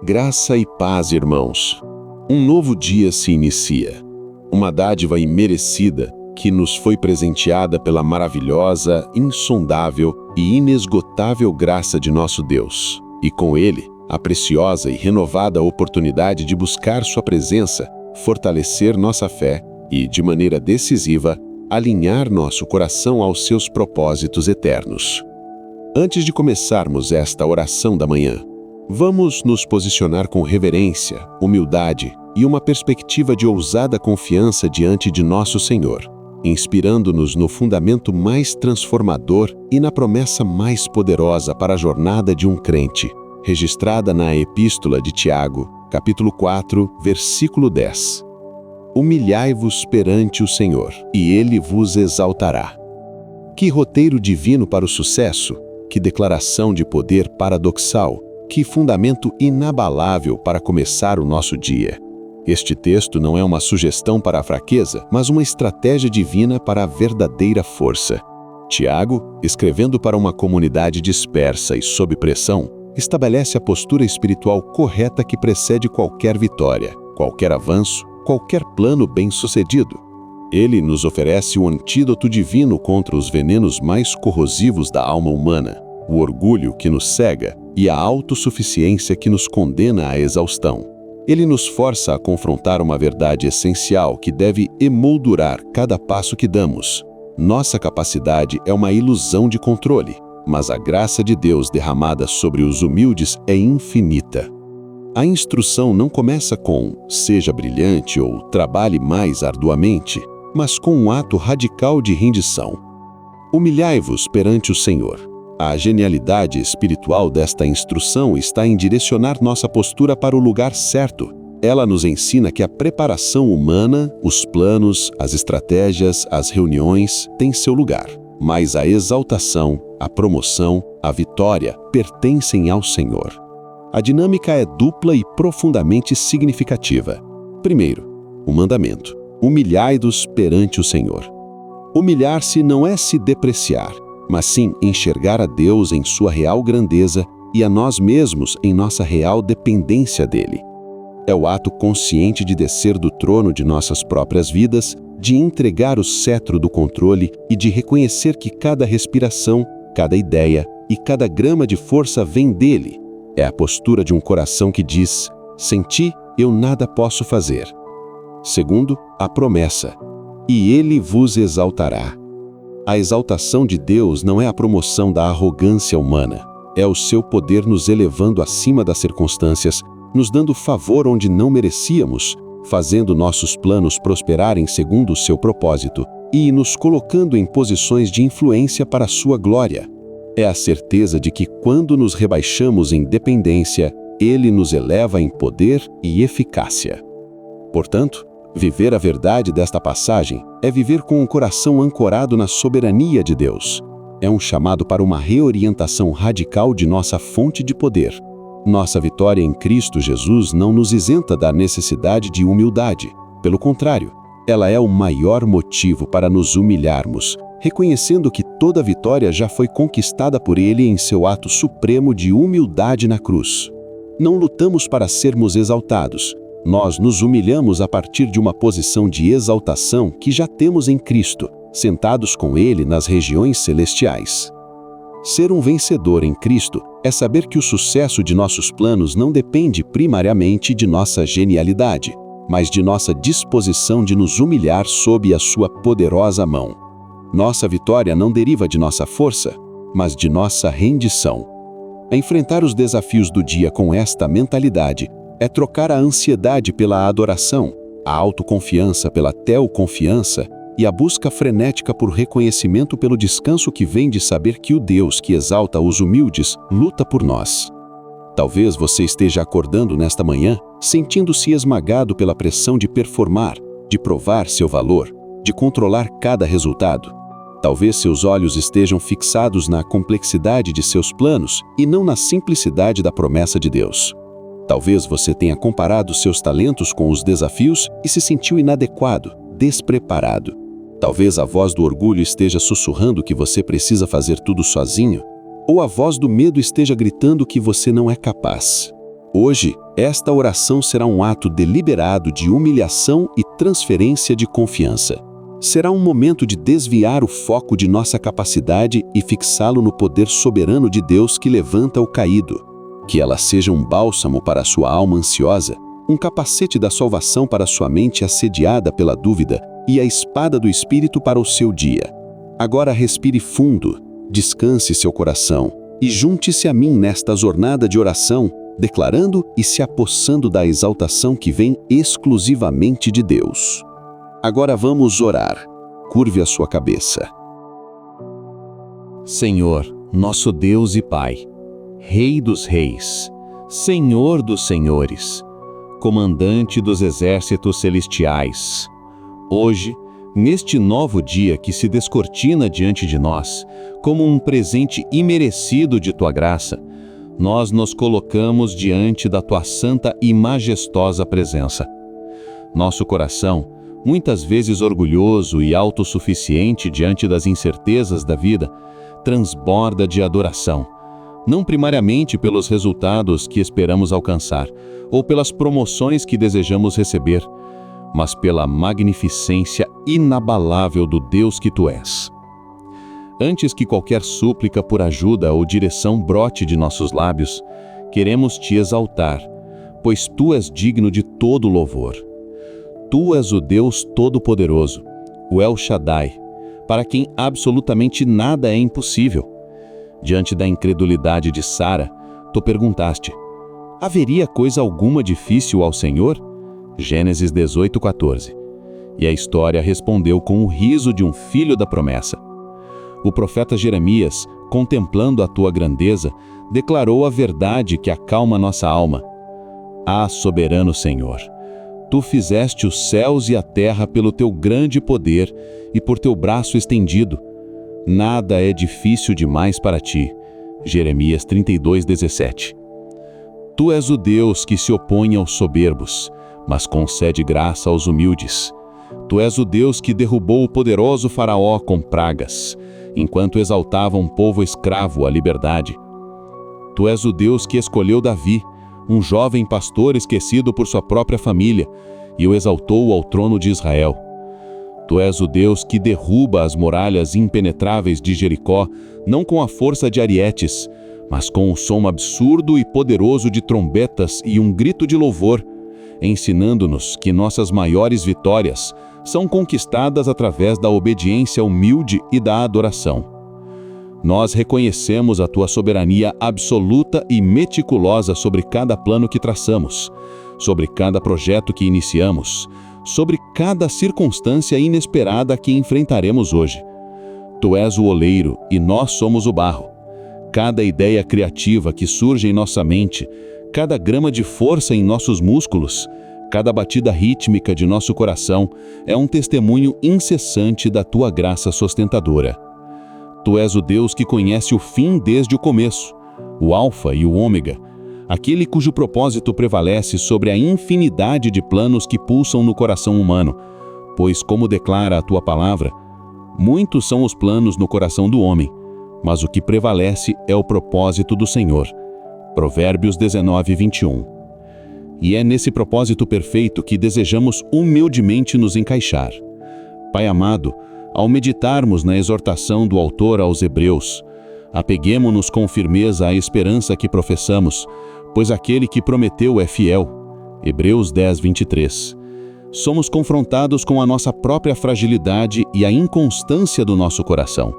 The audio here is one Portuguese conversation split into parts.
Graça e paz, irmãos. Um novo dia se inicia. Uma dádiva imerecida que nos foi presenteada pela maravilhosa, insondável e inesgotável graça de nosso Deus. E com ele, a preciosa e renovada oportunidade de buscar sua presença, fortalecer nossa fé e, de maneira decisiva, alinhar nosso coração aos seus propósitos eternos. Antes de começarmos esta oração da manhã, vamos nos posicionar com reverência, humildade e uma perspectiva de ousada confiança diante de nosso Senhor, inspirando-nos no fundamento mais transformador e na promessa mais poderosa para a jornada de um crente, registrada na Epístola de Tiago, capítulo 4, versículo 10. Humilhai-vos perante o Senhor, e Ele vos exaltará. Que roteiro divino para o sucesso, que declaração de poder paradoxal, que fundamento inabalável para começar o nosso dia. Este texto não é uma sugestão para a fraqueza, mas uma estratégia divina para a verdadeira força. Tiago, escrevendo para uma comunidade dispersa e sob pressão, estabelece a postura espiritual correta que precede qualquer vitória, qualquer avanço, qualquer plano bem-sucedido. Ele nos oferece o antídoto divino contra os venenos mais corrosivos da alma humana, o orgulho que nos cega e a autossuficiência que nos condena à exaustão. Ele nos força a confrontar uma verdade essencial que deve emoldurar cada passo que damos. Nossa capacidade é uma ilusão de controle, mas a graça de Deus derramada sobre os humildes é infinita. A instrução não começa com "seja brilhante" ou "trabalhe mais arduamente", mas com um ato radical de rendição. Humilhai-vos perante o Senhor. A genialidade espiritual desta instrução está em direcionar nossa postura para o lugar certo. Ela nos ensina que a preparação humana, os planos, as estratégias, as reuniões têm seu lugar, mas a exaltação, a promoção, a vitória pertencem ao Senhor. A dinâmica é dupla e profundamente significativa. Primeiro, o mandamento: humilhai-vos perante o Senhor. Humilhar-se não é se depreciar, mas sim enxergar a Deus em sua real grandeza e a nós mesmos em nossa real dependência dele. É o ato consciente de descer do trono de nossas próprias vidas, de entregar o cetro do controle e de reconhecer que cada respiração, cada ideia e cada grama de força vem dele. É a postura de um coração que diz: sem ti eu nada posso fazer. Segundo, a promessa: e ele vos exaltará. A exaltação de Deus não é a promoção da arrogância humana, é o seu poder nos elevando acima das circunstâncias, nos dando favor onde não merecíamos, fazendo nossos planos prosperarem segundo o seu propósito e nos colocando em posições de influência para a sua glória. É a certeza de que quando nos rebaixamos em dependência, Ele nos eleva em poder e eficácia. Portanto, viver a verdade desta passagem é viver com um coração ancorado na soberania de Deus. É um chamado para uma reorientação radical de nossa fonte de poder. Nossa vitória em Cristo Jesus não nos isenta da necessidade de humildade. Pelo contrário, ela é o maior motivo para nos humilharmos, reconhecendo que toda vitória já foi conquistada por Ele em seu ato supremo de humildade na cruz. Não lutamos para sermos exaltados. Nós nos humilhamos a partir de uma posição de exaltação que já temos em Cristo, sentados com Ele nas regiões celestiais. Ser um vencedor em Cristo é saber que o sucesso de nossos planos não depende primariamente de nossa genialidade, mas de nossa disposição de nos humilhar sob a sua poderosa mão. Nossa vitória não deriva de nossa força, mas de nossa rendição. Enfrentar os desafios do dia com esta mentalidade é trocar a ansiedade pela adoração, a autoconfiança pela teoconfiança e a busca frenética por reconhecimento pelo descanso que vem de saber que o Deus que exalta os humildes luta por nós. Talvez você esteja acordando nesta manhã, sentindo-se esmagado pela pressão de performar, de provar seu valor, de controlar cada resultado. Talvez seus olhos estejam fixados na complexidade de seus planos e não na simplicidade da promessa de Deus. Talvez você tenha comparado seus talentos com os desafios e se sentiu inadequado, despreparado. Talvez a voz do orgulho esteja sussurrando que você precisa fazer tudo sozinho, ou a voz do medo esteja gritando que você não é capaz. Hoje, esta oração será um ato deliberado de humilhação e transferência de confiança. Será um momento de desviar o foco de nossa capacidade e fixá-lo no poder soberano de Deus que levanta o caído. Que ela seja um bálsamo para a sua alma ansiosa, um capacete da salvação para sua mente assediada pela dúvida e a espada do Espírito para o seu dia. Agora respire fundo, descanse seu coração e junte-se a mim nesta jornada de oração, declarando e se apossando da exaltação que vem exclusivamente de Deus. Agora vamos orar. Curve a sua cabeça. Senhor, nosso Deus e Pai, Rei dos Reis, Senhor dos Senhores, Comandante dos Exércitos Celestiais, hoje, neste novo dia que se descortina diante de nós, como um presente imerecido de Tua graça, nós nos colocamos diante da Tua santa e majestosa presença. Nosso coração, muitas vezes orgulhoso e autossuficiente diante das incertezas da vida, transborda de adoração, não primariamente pelos resultados que esperamos alcançar ou pelas promoções que desejamos receber, mas pela magnificência inabalável do Deus que Tu és. Antes que qualquer súplica por ajuda ou direção brote de nossos lábios, queremos Te exaltar, pois Tu és digno de todo louvor. Tu és o Deus Todo-Poderoso, o El Shaddai, para quem absolutamente nada é impossível. Diante da incredulidade de Sara, Tu perguntaste: haveria coisa alguma difícil ao Senhor? Gênesis 18:14. E a história respondeu com o riso de um filho da promessa. O profeta Jeremias, contemplando a Tua grandeza, declarou a verdade que acalma nossa alma. Ah, soberano Senhor! Tu fizeste os céus e a terra pelo Teu grande poder e por Teu braço estendido. Nada é difícil demais para Ti. Jeremias 32:17. Tu és o Deus que se opõe aos soberbos, mas concede graça aos humildes. Tu és o Deus que derrubou o poderoso faraó com pragas, enquanto exaltava um povo escravo à liberdade. Tu és o Deus que escolheu Davi, um jovem pastor esquecido por sua própria família, e o exaltou ao trono de Israel. Tu és o Deus que derruba as muralhas impenetráveis de Jericó, não com a força de arietes, mas com o som absurdo e poderoso de trombetas e um grito de louvor, ensinando-nos que nossas maiores vitórias são conquistadas através da obediência humilde e da adoração. Nós reconhecemos a Tua soberania absoluta e meticulosa sobre cada plano que traçamos, sobre cada projeto que iniciamos, sobre cada circunstância inesperada que enfrentaremos hoje. Tu és o oleiro e nós somos o barro. Cada ideia criativa que surge em nossa mente, cada grama de força em nossos músculos, cada batida rítmica de nosso coração é um testemunho incessante da Tua graça sustentadora. Tu és o Deus que conhece o fim desde o começo, o Alfa e o Ômega, aquele cujo propósito prevalece sobre a infinidade de planos que pulsam no coração humano, pois, como declara a Tua palavra, muitos são os planos no coração do homem, mas o que prevalece é o propósito do Senhor. Provérbios 19:21. E é nesse propósito perfeito que desejamos humildemente nos encaixar. Pai amado, ao meditarmos na exortação do autor aos Hebreus, apeguemo-nos com firmeza à esperança que professamos, pois aquele que prometeu é fiel. Hebreus 10:23. Somos confrontados com a nossa própria fragilidade e a inconstância do nosso coração.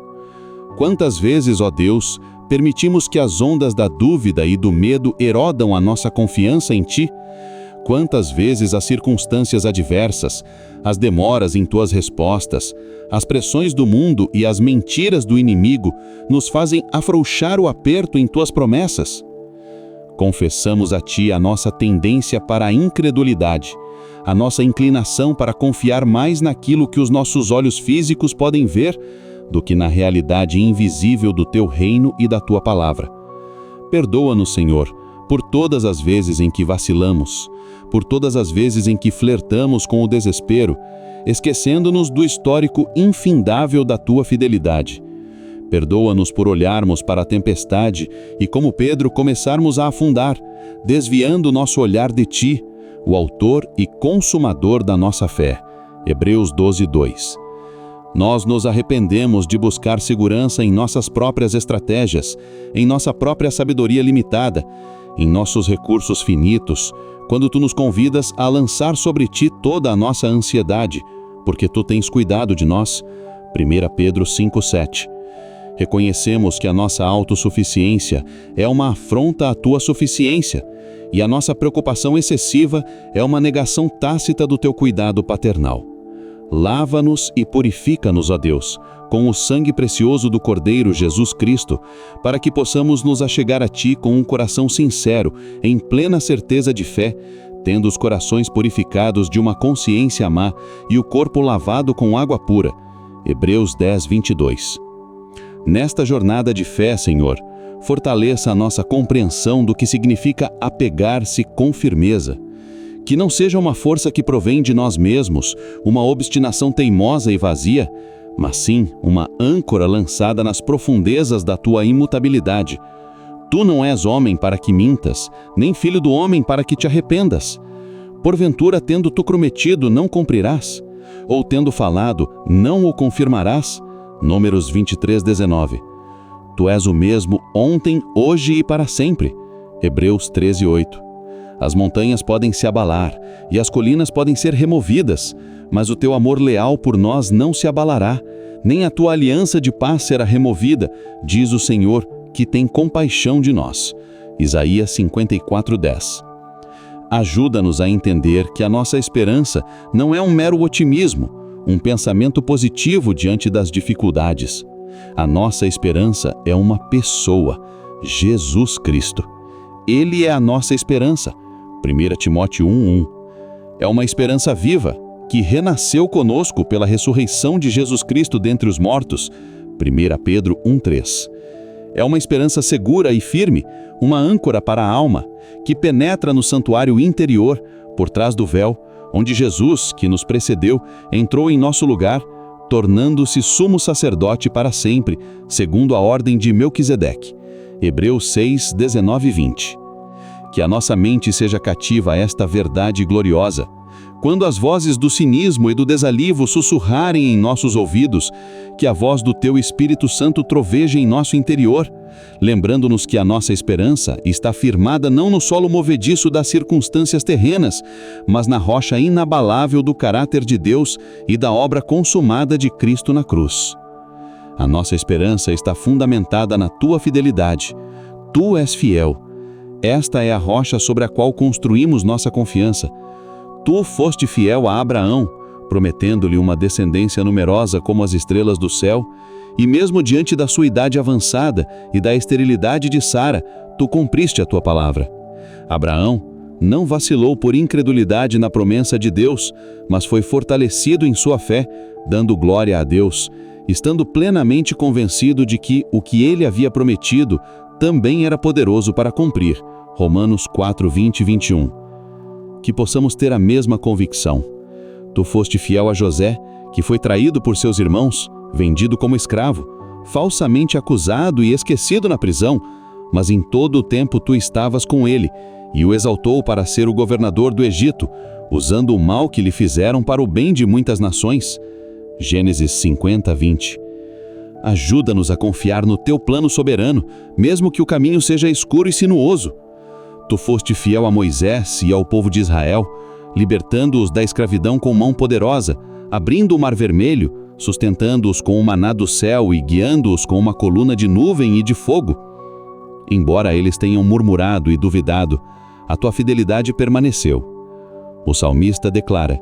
Quantas vezes, ó Deus, permitimos que as ondas da dúvida e do medo erodam a nossa confiança em Ti? Quantas vezes as circunstâncias adversas, as demoras em Tuas respostas, as pressões do mundo e as mentiras do inimigo nos fazem afrouxar o aperto em Tuas promessas? Confessamos a Ti a nossa tendência para a incredulidade, a nossa inclinação para confiar mais naquilo que os nossos olhos físicos podem ver do que na realidade invisível do Teu reino e da Tua palavra. Perdoa-nos, Senhor, por todas as vezes em que vacilamos, por todas as vezes em que flertamos com o desespero, esquecendo-nos do histórico infindável da Tua fidelidade. Perdoa-nos por olharmos para a tempestade e, como Pedro, começarmos a afundar, desviando nosso olhar de Ti, o autor e consumador da nossa fé. Hebreus 12:2. Nós nos arrependemos de buscar segurança em nossas próprias estratégias, em nossa própria sabedoria limitada, em nossos recursos finitos, quando Tu nos convidas a lançar sobre Ti toda a nossa ansiedade, porque Tu tens cuidado de nós. 1 Pedro 5:7. Reconhecemos que a nossa autossuficiência é uma afronta à Tua suficiência, e a nossa preocupação excessiva é uma negação tácita do Teu cuidado paternal. Lava-nos e purifica-nos, ó Deus, com o sangue precioso do Cordeiro Jesus Cristo, para que possamos nos achegar a Ti com um coração sincero, em plena certeza de fé, tendo os corações purificados de uma consciência má e o corpo lavado com água pura. Hebreus 10:22. Nesta jornada de fé, Senhor, fortaleça a nossa compreensão do que significa apegar-se com firmeza. Que não seja uma força que provém de nós mesmos, uma obstinação teimosa e vazia, mas sim uma âncora lançada nas profundezas da Tua imutabilidade. Tu não és homem para que mintas, nem filho do homem para que te arrependas. Porventura, tendo Tu prometido, não cumprirás? Ou tendo falado, não o confirmarás? Números 23:19. Tu és o mesmo ontem, hoje e para sempre. Hebreus 13:8. As montanhas podem se abalar e as colinas podem ser removidas, mas o Teu amor leal por nós não se abalará, nem a Tua aliança de paz será removida, diz o Senhor, que tem compaixão de nós. Isaías 54:10. Ajuda-nos a entender que a nossa esperança não é um mero otimismo, um pensamento positivo diante das dificuldades. A nossa esperança é uma pessoa, Jesus Cristo. Ele é a nossa esperança. 1 Timóteo 1:1. É uma esperança viva, que renasceu conosco pela ressurreição de Jesus Cristo dentre os mortos. 1 Pedro 1:3. É uma esperança segura e firme, uma âncora para a alma, que penetra no santuário interior, por trás do véu, onde Jesus, que nos precedeu, entrou em nosso lugar, tornando-se sumo sacerdote para sempre, segundo a ordem de Melquisedeque. Hebreus 6:19-20. Que a nossa mente seja cativa a esta verdade gloriosa. Quando as vozes do cinismo e do desalivo sussurrarem em nossos ouvidos, que a voz do Teu Espírito Santo troveje em nosso interior, lembrando-nos que a nossa esperança está firmada não no solo movediço das circunstâncias terrenas, mas na rocha inabalável do caráter de Deus e da obra consumada de Cristo na cruz. A nossa esperança está fundamentada na Tua fidelidade. Tu és fiel. Esta é a rocha sobre a qual construímos nossa confiança. Tu foste fiel a Abraão, prometendo-lhe uma descendência numerosa como as estrelas do céu, e mesmo diante da sua idade avançada e da esterilidade de Sara, Tu cumpriste a Tua palavra. Abraão não vacilou por incredulidade na promessa de Deus, mas foi fortalecido em sua fé, dando glória a Deus, estando plenamente convencido de que o que ele havia prometido também era poderoso para cumprir. Romanos 4:20-21. Que possamos ter a mesma convicção. Tu foste fiel a José, que foi traído por seus irmãos, vendido como escravo, falsamente acusado e esquecido na prisão, mas em todo o tempo Tu estavas com ele, e o exaltou para ser o governador do Egito, usando o mal que lhe fizeram para o bem de muitas nações. Gênesis 50:20. Ajuda-nos a confiar no Teu plano soberano, mesmo que o caminho seja escuro e sinuoso. Tu foste fiel a Moisés e ao povo de Israel, libertando-os da escravidão com mão poderosa, abrindo o Mar Vermelho, sustentando-os com o maná do céu e guiando-os com uma coluna de nuvem e de fogo. Embora eles tenham murmurado e duvidado, a Tua fidelidade permaneceu. O salmista declara: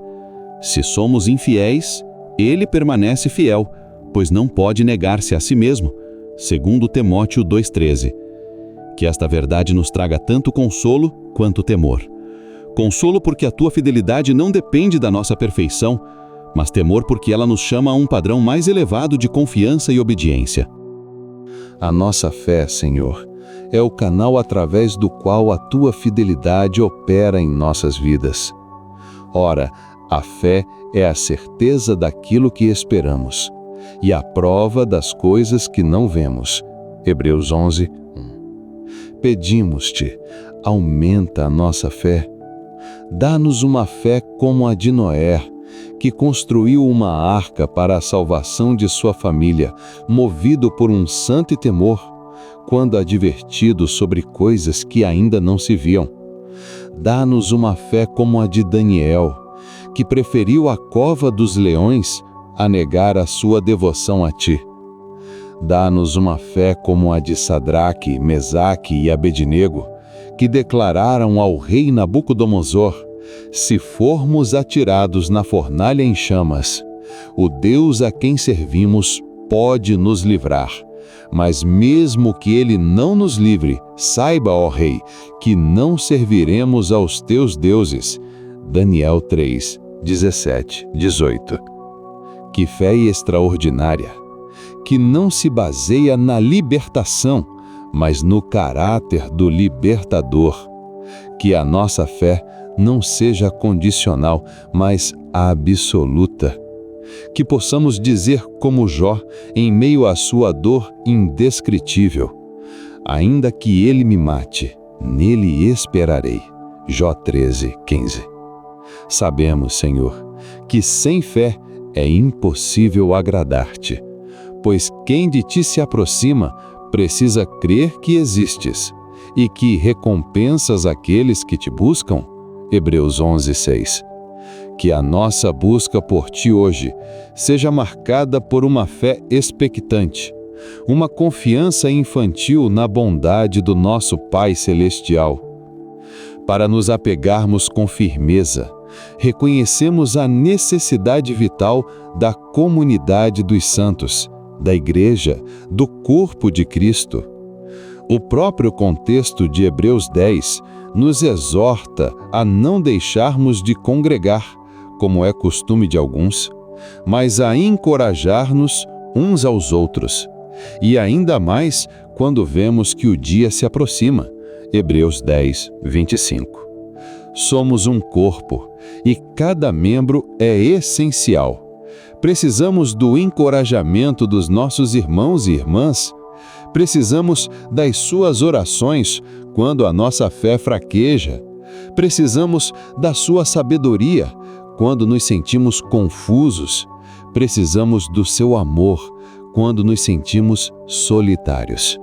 se somos infiéis, Ele permanece fiel, pois não pode negar-se a si mesmo. 2 Timóteo 2:13. Que esta verdade nos traga tanto consolo quanto temor. Consolo porque a Tua fidelidade não depende da nossa perfeição, mas temor porque ela nos chama a um padrão mais elevado de confiança e obediência. A nossa fé, Senhor, é o canal através do qual a Tua fidelidade opera em nossas vidas. Ora, a fé é a certeza daquilo que esperamos, e a prova das coisas que não vemos. Hebreus 11, 1. Pedimos-te, aumenta a nossa fé. Dá-nos uma fé como a de Noé, que construiu uma arca para a salvação de sua família, movido por um santo temor, quando advertido sobre coisas que ainda não se viam. Dá-nos uma fé como a de Daniel, que preferiu a cova dos leões a negar a sua devoção a ti. Dá-nos uma fé como a de Sadraque, Mesaque e Abednego, que declararam ao rei Nabucodonosor: se formos atirados na fornalha em chamas, o Deus a quem servimos pode nos livrar. Mas mesmo que ele não nos livre, saiba, ó rei, que não serviremos aos teus deuses. Daniel 3, 17, 18. Que fé extraordinária, que não se baseia na libertação, mas no caráter do libertador. Que a nossa fé não seja condicional, mas absoluta. Que possamos dizer como Jó, em meio à sua dor indescritível: ainda que ele me mate, nele esperarei. Jó 13, 15. Sabemos, Senhor, que sem fé é impossível agradar-te, pois quem de ti se aproxima precisa crer que existes e que recompensas aqueles que te buscam. Hebreus 11, 6. Que a nossa busca por ti hoje seja marcada por uma fé expectante, uma confiança infantil na bondade do nosso Pai Celestial. Para nos apegarmos com firmeza, reconhecemos a necessidade vital da comunidade dos santos, da Igreja, do corpo de Cristo. O próprio contexto de Hebreus 10 nos exorta a não deixarmos de congregar, como é costume de alguns, mas a encorajar-nos uns aos outros, e ainda mais quando vemos que o dia se aproxima. Hebreus 10, 25. Somos um corpo, e cada membro é essencial. Precisamos do encorajamento dos nossos irmãos e irmãs. Precisamos das suas orações quando a nossa fé fraqueja. Precisamos da sua sabedoria quando nos sentimos confusos. Precisamos do seu amor quando nos sentimos solitários.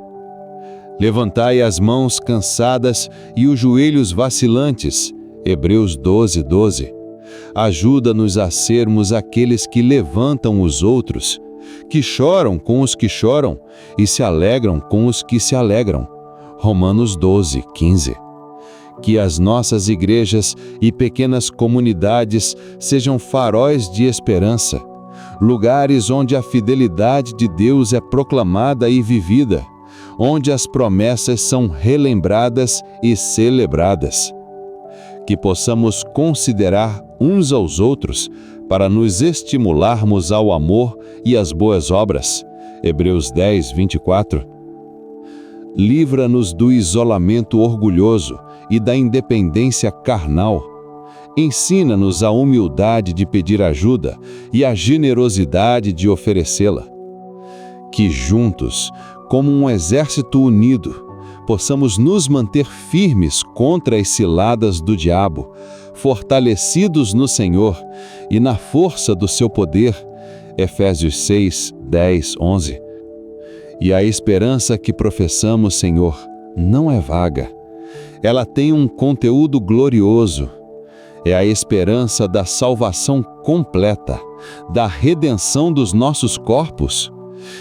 Levantai as mãos cansadas e os joelhos vacilantes. Hebreus 12, 12. Ajuda-nos a sermos aqueles que levantam os outros, que choram com os que choram e se alegram com os que se alegram. Romanos 12, 15. Que as nossas igrejas e pequenas comunidades sejam faróis de esperança, lugares onde a fidelidade de Deus é proclamada e vivida, onde as promessas são relembradas e celebradas. Que possamos considerar uns aos outros para nos estimularmos ao amor e às boas obras. Hebreus 10, 24. Livra-nos do isolamento orgulhoso e da independência carnal. Ensina-nos a humildade de pedir ajuda e a generosidade de oferecê-la. Que juntos, como um exército unido, possamos nos manter firmes contra as ciladas do diabo, fortalecidos no Senhor e na força do seu poder. Efésios 6, 10, 11. E a esperança que professamos, Senhor, não é vaga. Ela tem um conteúdo glorioso. É a esperança da salvação completa, da redenção dos nossos corpos.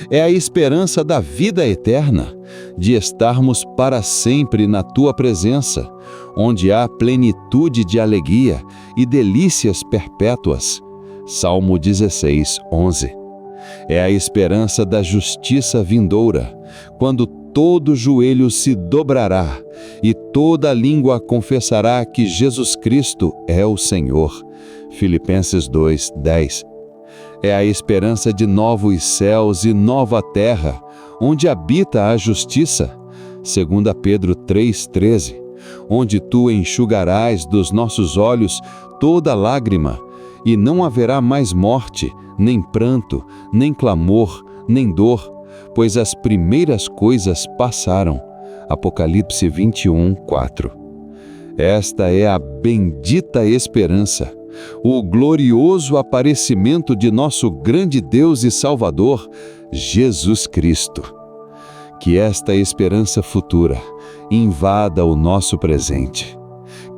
É a esperança da vida eterna, de estarmos para sempre na Tua presença, onde há plenitude de alegria e delícias perpétuas. Salmo 16, 11. É a esperança da justiça vindoura, quando todo joelho se dobrará e toda língua confessará que Jesus Cristo é o Senhor. Filipenses 2, 10. É a esperança de novos céus e nova terra, onde habita a justiça. 2 Pedro 3, 13. Onde Tu enxugarás dos nossos olhos toda lágrima, e não haverá mais morte, nem pranto, nem clamor, nem dor, pois as primeiras coisas passaram. Apocalipse 21, 4. Esta é a bendita esperança, o glorioso aparecimento de nosso grande Deus e Salvador, Jesus Cristo. Que esta esperança futura invada o nosso presente.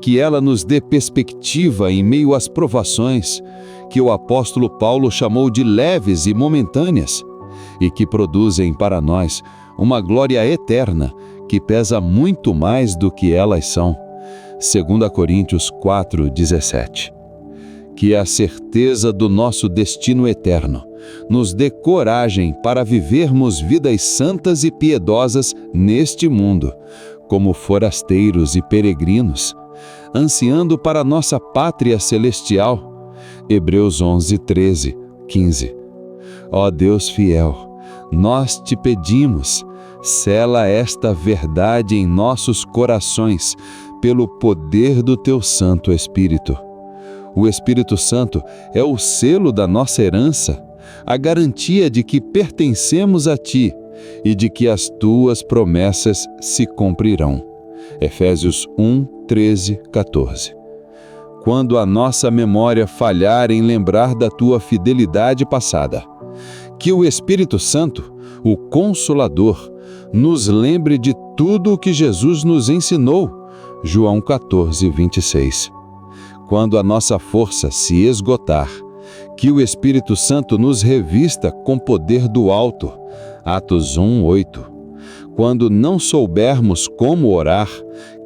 Que ela nos dê perspectiva em meio às provações, que o apóstolo Paulo chamou de leves e momentâneas, e que produzem para nós uma glória eterna que pesa muito mais do que elas são. 2 Coríntios 4:17. Que a certeza do nosso destino eterno nos dê coragem para vivermos vidas santas e piedosas neste mundo, como forasteiros e peregrinos, ansiando para nossa pátria celestial. Hebreus 11:13, 15. Ó Deus fiel, nós te pedimos, sela esta verdade em nossos corações, pelo poder do teu Santo Espírito. O Espírito Santo é o selo da nossa herança, a garantia de que pertencemos a ti e de que as tuas promessas se cumprirão. Efésios 1, 13, 14. Quando a nossa memória falhar em lembrar da tua fidelidade passada, que o Espírito Santo, o Consolador, nos lembre de tudo o que Jesus nos ensinou. João 14, 26. Quando a nossa força se esgotar, que o Espírito Santo nos revista com poder do alto. Atos 1, 8. Quando não soubermos como orar,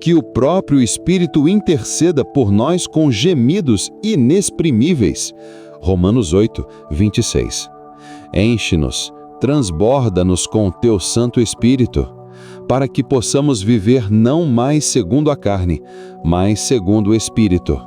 que o próprio Espírito interceda por nós com gemidos inexprimíveis. Romanos 8, 26. Enche-nos, transborda-nos com o teu Santo Espírito, para que possamos viver não mais segundo a carne, mas segundo o Espírito,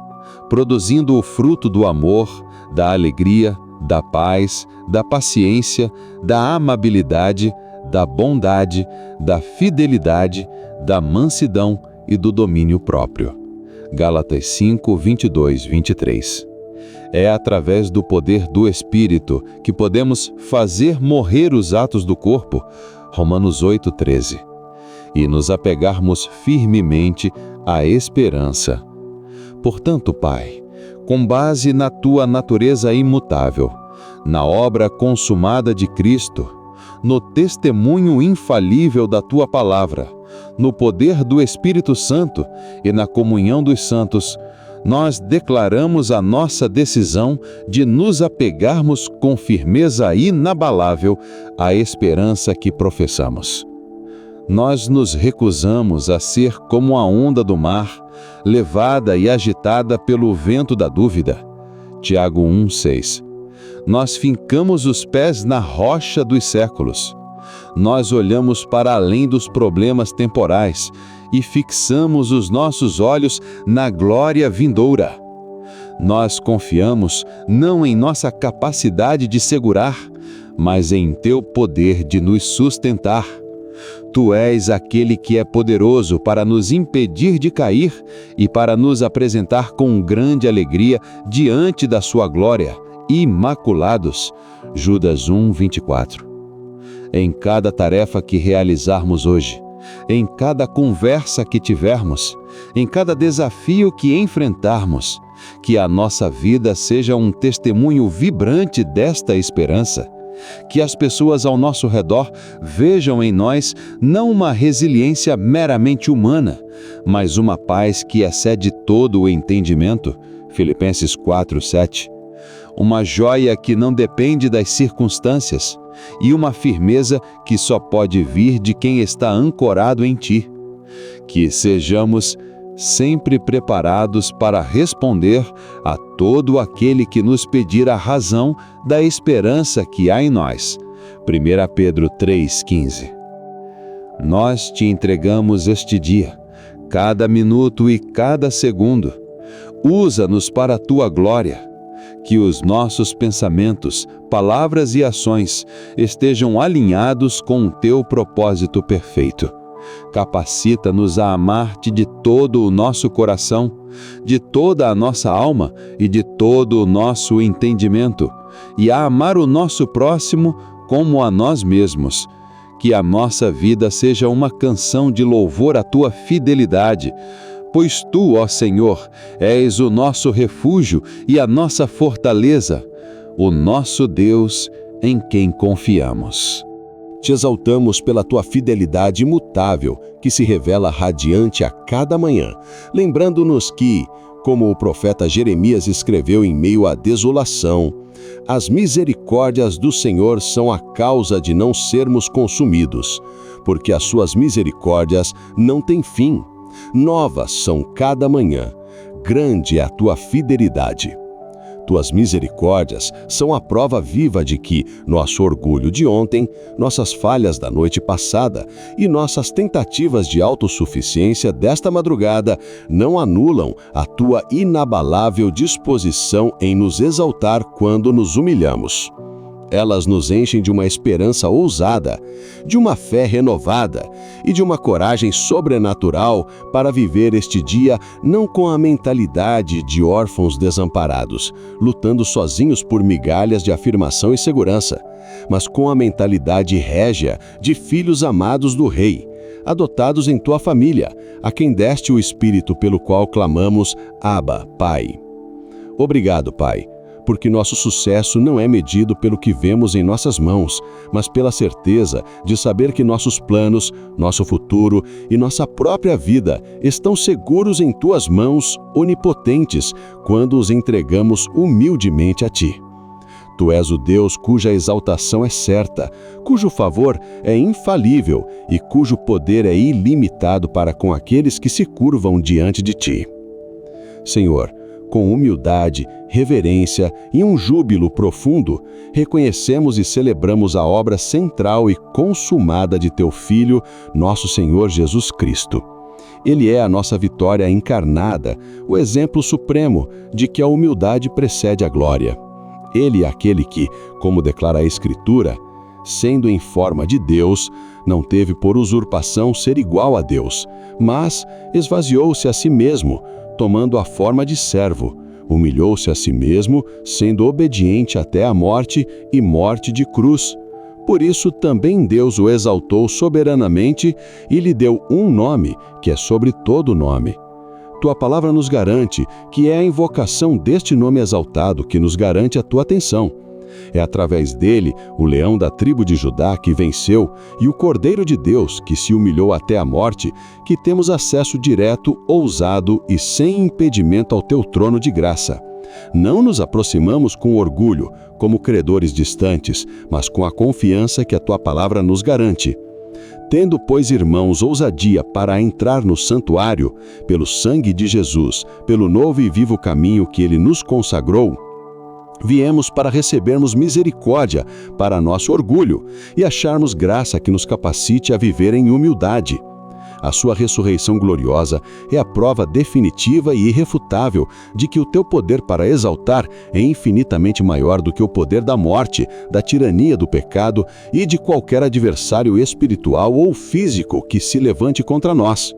produzindo o fruto do amor, da alegria, da paz, da paciência, da amabilidade, da bondade, da fidelidade, da mansidão e do domínio próprio. Gálatas 5, 22, 23. É através do poder do Espírito que podemos fazer morrer os atos do corpo. Romanos 8, 13. E nos apegarmos firmemente à esperança. Portanto, Pai, com base na tua natureza imutável, na obra consumada de Cristo, no testemunho infalível da tua palavra, no poder do Espírito Santo e na comunhão dos santos, nós declaramos a nossa decisão de nos apegarmos com firmeza inabalável à esperança que professamos. Nós nos recusamos a ser como a onda do mar, levada e agitada pelo vento da dúvida. Tiago 1:6. Nós fincamos os pés na rocha dos séculos. Nós olhamos para além dos problemas temporais e fixamos os nossos olhos na glória vindoura. Nós confiamos não em nossa capacidade de segurar, mas em teu poder de nos sustentar. Tu és aquele que é poderoso para nos impedir de cair e para nos apresentar com grande alegria diante da sua glória, imaculados. Judas 1, 24. Em cada tarefa que realizarmos hoje, em cada conversa que tivermos, em cada desafio que enfrentarmos, que a nossa vida seja um testemunho vibrante desta esperança. Que as pessoas ao nosso redor vejam em nós não uma resiliência meramente humana, mas uma paz que excede todo o entendimento. Filipenses 4, 7. Uma joia que não depende das circunstâncias e uma firmeza que só pode vir de quem está ancorado em ti. Que sejamos sempre preparados para responder a todo aquele que nos pedir a razão da esperança que há em nós. 1 Pedro 3,15. Nós te entregamos este dia, cada minuto e cada segundo. Usa-nos para a tua glória. Que os nossos pensamentos, palavras e ações estejam alinhados com o teu propósito perfeito. Capacita-nos a amar-te de todo o nosso coração, de toda a nossa alma e de todo o nosso entendimento, e a amar o nosso próximo como a nós mesmos. Que a nossa vida seja uma canção de louvor à tua fidelidade, pois tu, ó Senhor, és o nosso refúgio e a nossa fortaleza, o nosso Deus em quem confiamos. Te exaltamos pela tua fidelidade imutável, que se revela radiante a cada manhã, lembrando-nos que, como o profeta Jeremias escreveu em meio à desolação, as misericórdias do Senhor são a causa de não sermos consumidos, porque as suas misericórdias não têm fim. Novas são cada manhã, grande é a tua fidelidade. Tuas misericórdias são a prova viva de que nosso orgulho de ontem, nossas falhas da noite passada e nossas tentativas de autossuficiência desta madrugada não anulam a tua inabalável disposição em nos exaltar quando nos humilhamos. Elas nos enchem de uma esperança ousada, de uma fé renovada e de uma coragem sobrenatural para viver este dia não com a mentalidade de órfãos desamparados, lutando sozinhos por migalhas de afirmação e segurança, mas com a mentalidade régia de filhos amados do Rei, adotados em tua família, a quem deste o Espírito pelo qual clamamos, Abba, Pai. Obrigado, Pai, porque nosso sucesso não é medido pelo que vemos em nossas mãos, mas pela certeza de saber que nossos planos, nosso futuro e nossa própria vida estão seguros em tuas mãos onipotentes quando os entregamos humildemente a ti. Tu és o Deus cuja exaltação é certa, cujo favor é infalível e cujo poder é ilimitado para com aqueles que se curvam diante de ti. Senhor, com humildade, reverência e um júbilo profundo, reconhecemos e celebramos a obra central e consumada de teu Filho, nosso Senhor Jesus Cristo. Ele é a nossa vitória encarnada, o exemplo supremo de que a humildade precede a glória. Ele é aquele que, como declara a Escritura, sendo em forma de Deus, não teve por usurpação ser igual a Deus, mas esvaziou-se a si mesmo, tomando a forma de servo, humilhou-se a si mesmo, sendo obediente até a morte e morte de cruz. Por isso também Deus o exaltou soberanamente e lhe deu um nome, que é sobre todo nome. Tua palavra nos garante que é a invocação deste nome exaltado que nos garante a tua atenção. É através dele, o leão da tribo de Judá que venceu e o Cordeiro de Deus que se humilhou até a morte, que temos acesso direto, ousado e sem impedimento ao teu trono de graça. Não nos aproximamos com orgulho, como credores distantes, mas com a confiança que a tua palavra nos garante. Tendo, pois, irmãos, ousadia para entrar no santuário, pelo sangue de Jesus, pelo novo e vivo caminho que ele nos consagrou, viemos para recebermos misericórdia para nosso orgulho e acharmos graça que nos capacite a viver em humildade. A sua ressurreição gloriosa é a prova definitiva e irrefutável de que o teu poder para exaltar é infinitamente maior do que o poder da morte, da tirania do pecado e de qualquer adversário espiritual ou físico que se levante contra nós.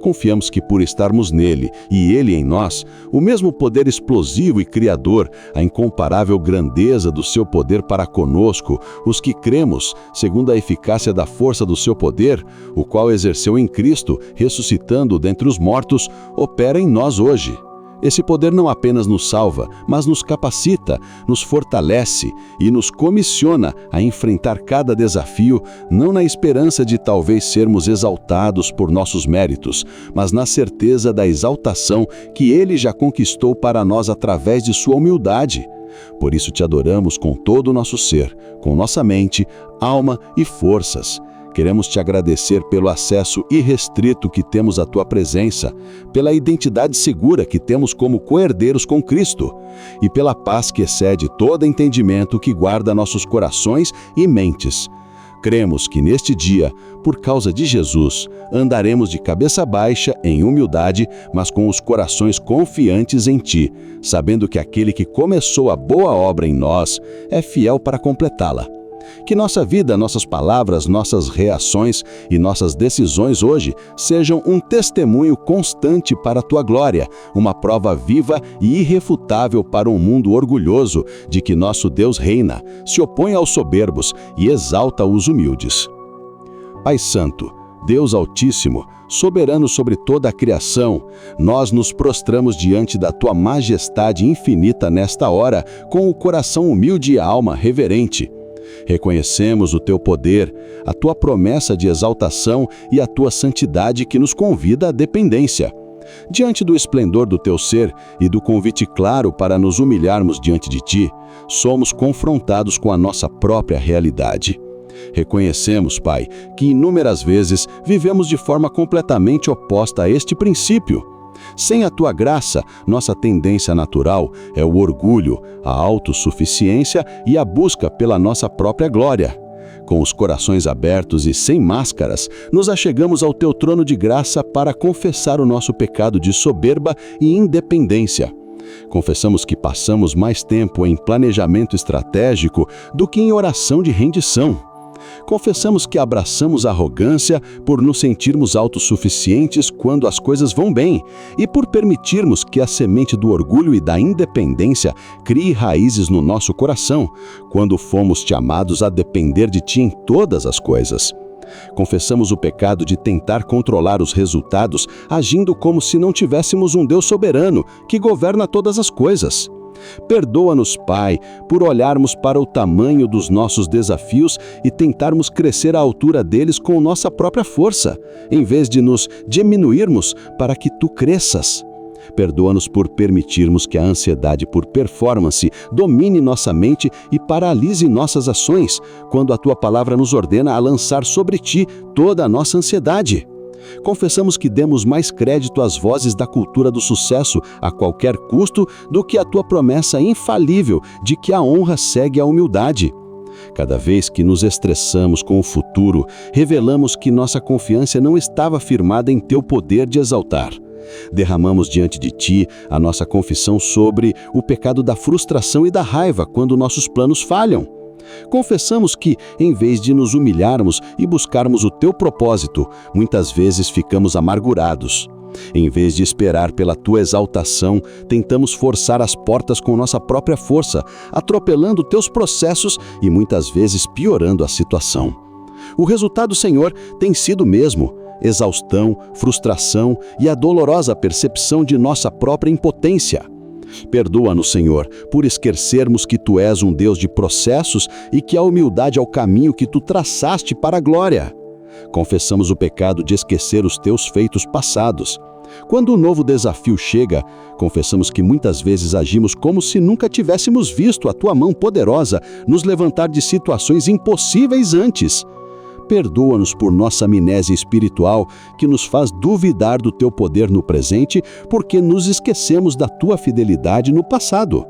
Confiamos que por estarmos nele e ele em nós, o mesmo poder explosivo e criador, a incomparável grandeza do seu poder para conosco, os que cremos, segundo a eficácia da força do seu poder, o qual exerceu em Cristo, ressuscitando dentre os mortos, opera em nós hoje. Esse poder não apenas nos salva, mas nos capacita, nos fortalece e nos comissiona a enfrentar cada desafio, não na esperança de talvez sermos exaltados por nossos méritos, mas na certeza da exaltação que Ele já conquistou para nós através de sua humildade. Por isso te adoramos com todo o nosso ser, com nossa mente, alma e forças. Queremos te agradecer pelo acesso irrestrito que temos à tua presença, pela identidade segura que temos como co-herdeiros com Cristo e pela paz que excede todo entendimento que guarda nossos corações e mentes. Cremos que neste dia, por causa de Jesus, andaremos de cabeça baixa em humildade, mas com os corações confiantes em ti, sabendo que aquele que começou a boa obra em nós é fiel para completá-la. Que nossa vida, nossas palavras, nossas reações e nossas decisões hoje sejam um testemunho constante para a Tua glória, uma prova viva e irrefutável para um mundo orgulhoso de que nosso Deus reina, se opõe aos soberbos e exalta os humildes. Pai Santo, Deus Altíssimo, soberano sobre toda a criação, nós nos prostramos diante da Tua majestade infinita nesta hora, com o coração humilde e a alma reverente. Reconhecemos o Teu poder, a Tua promessa de exaltação e a Tua santidade que nos convida à dependência. Diante do esplendor do Teu ser e do convite claro para nos humilharmos diante de Ti, somos confrontados com a nossa própria realidade. Reconhecemos, Pai, que inúmeras vezes vivemos de forma completamente oposta a este princípio. Sem a Tua graça, nossa tendência natural é o orgulho, a autossuficiência e a busca pela nossa própria glória. Com os corações abertos e sem máscaras, nos achegamos ao Teu trono de graça para confessar o nosso pecado de soberba e independência. Confessamos que passamos mais tempo em planejamento estratégico do que em oração de rendição. Confessamos que abraçamos a arrogância por nos sentirmos autossuficientes quando as coisas vão bem e por permitirmos que a semente do orgulho e da independência crie raízes no nosso coração, quando fomos chamados a depender de Ti em todas as coisas. Confessamos o pecado de tentar controlar os resultados, agindo como se não tivéssemos um Deus soberano que governa todas as coisas. Perdoa-nos, Pai, por olharmos para o tamanho dos nossos desafios e tentarmos crescer à altura deles com nossa própria força, em vez de nos diminuirmos para que Tu cresças. Perdoa-nos por permitirmos que a ansiedade por performance domine nossa mente e paralise nossas ações, quando a Tua palavra nos ordena a lançar sobre Ti toda a nossa ansiedade. Confessamos que demos mais crédito às vozes da cultura do sucesso a qualquer custo do que à Tua promessa infalível de que a honra segue a humildade. Cada vez que nos estressamos com o futuro, revelamos que nossa confiança não estava firmada em Teu poder de exaltar. Derramamos diante de Ti a nossa confissão sobre o pecado da frustração e da raiva quando nossos planos falham. Confessamos que, em vez de nos humilharmos e buscarmos o Teu propósito, muitas vezes ficamos amargurados. Em vez de esperar pela Tua exaltação, tentamos forçar as portas com nossa própria força, atropelando Teus processos e muitas vezes piorando a situação. O resultado, Senhor, tem sido o mesmo: exaustão, frustração e a dolorosa percepção de nossa própria impotência. Perdoa-nos, Senhor, por esquecermos que Tu és um Deus de processos e que a humildade é o caminho que Tu traçaste para a glória. Confessamos o pecado de esquecer os Teus feitos passados. Quando o novo desafio chega, confessamos que muitas vezes agimos como se nunca tivéssemos visto a Tua mão poderosa nos levantar de situações impossíveis antes. Perdoa-nos por nossa amnésia espiritual que nos faz duvidar do Teu poder no presente porque nos esquecemos da Tua fidelidade no passado.